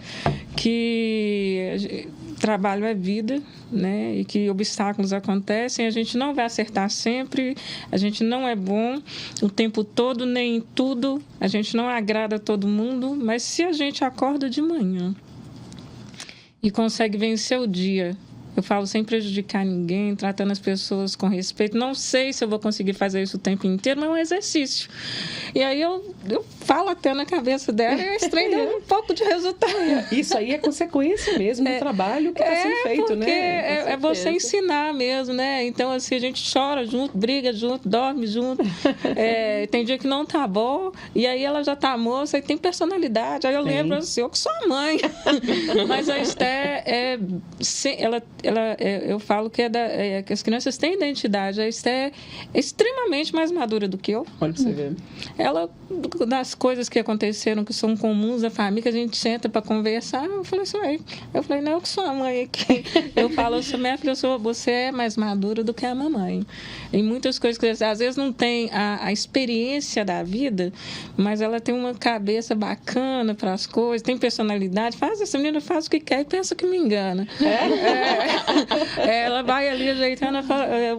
S1: que trabalho é vida, né? E que obstáculos acontecem, a gente não vai acertar sempre, a gente não é bom o tempo todo, nem em tudo, a gente não agrada a todo mundo, mas se a gente acorda de manhã e consegue vencer o dia, eu falo sem prejudicar ninguém, tratando as pessoas com respeito. Não sei se eu vou conseguir fazer isso o tempo inteiro, mas é um exercício. E aí eu falo até na cabeça dela e esse trem deu um pouco de resultado.
S3: Isso aí é consequência mesmo do trabalho que está sendo feito, né?
S1: É você ensinar mesmo, né? Então, assim, a gente chora junto, briga junto, dorme junto. Tem dia que não tá bom, e aí ela já tá moça e tem personalidade. Aí eu lembro assim, eu que sou a mãe. Mas a Esté, eu falo que que as crianças têm identidade. A Esté é extremamente mais madura do que eu.
S3: Olha pra você ver.
S1: Ela, das coisas que aconteceram, que são comuns da família, que a gente senta para conversar, eu falei assim, não, eu que sou a mãe aqui. Eu falo, minha filha, você é mais madura do que a mamãe. Em muitas coisas que às vezes não tem a experiência da vida, mas ela tem uma cabeça bacana para as coisas, tem personalidade, essa menina faz o que quer e pensa que me engana. Ela vai ali ajeitando,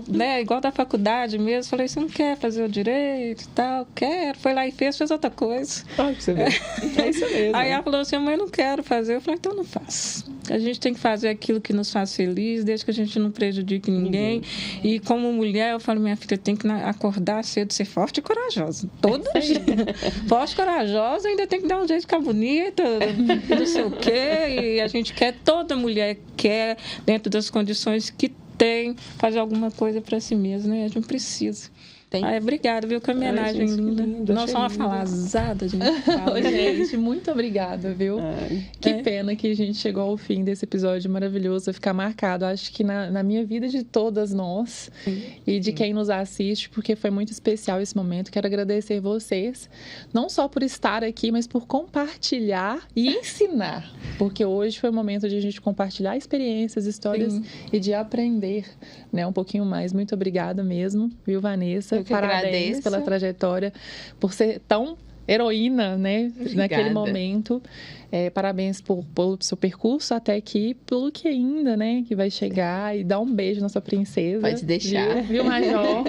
S1: né, igual da faculdade mesmo, falei, você não quer fazer o direito e tal? Quero. Foi lá e fez outra coisa.
S3: Olha pra você ver. É isso mesmo.
S1: Aí ela falou assim, mãe, eu não quero fazer. Eu falei, então não faça. A gente tem que fazer aquilo que nos faz feliz, desde que a gente não prejudique ninguém. E como mulher, eu falo, minha filha, tem que acordar cedo, ser forte e corajosa. Todo dia. Forte e corajosa, ainda tem que dar um jeito de ficar bonita, não sei o quê. E a gente quer, toda mulher quer, dentro das condições que tem, fazer alguma coisa para si mesma, né? A gente precisa. Obrigada, viu? Que homenagem linda. Não só uma falazada, gente.
S4: Gente, muito obrigada, viu? Que pena que a gente chegou ao fim desse episódio maravilhoso. Vai ficar marcado, acho que na minha vida de todas nós e de quem nos assiste, porque foi muito especial esse momento. Quero agradecer vocês, não só por estar aqui, mas por compartilhar e ensinar. Porque hoje foi o momento de a gente compartilhar experiências, histórias e de aprender, né, um pouquinho mais. Muito obrigada mesmo, viu, Vanessa? Parabéns pela trajetória, por ser tão heroína, né, naquele momento. Parabéns pelo seu percurso até aqui, pelo que ainda, né, que vai chegar, e dar um beijo na sua princesa.
S2: Pode deixar.
S4: Viu, Major?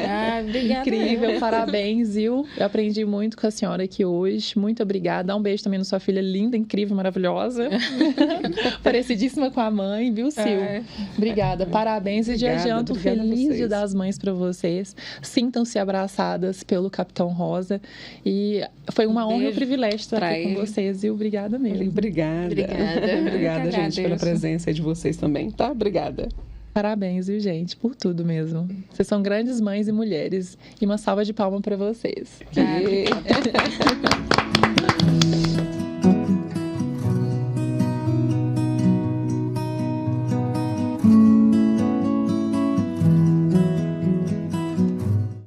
S1: Obrigada.
S4: Incrível, parabéns, viu? Eu aprendi muito com a senhora aqui hoje. Muito obrigada. Dá um beijo também na sua filha linda, incrível, maravilhosa. Parecidíssima com a mãe, viu, Sil? Obrigada, parabéns. E de adianto, feliz Dia das Mães para vocês. Sintam-se abraçadas pelo Capitão Rosa. E foi uma honra e um privilégio estar aqui com vocês, viu? Obrigada mesmo.
S3: Obrigada, gente, pela presença de vocês também, tá? Obrigada.
S4: Parabéns, viu, gente, por tudo mesmo. Vocês são grandes mães e mulheres. E uma salva de palmas para vocês.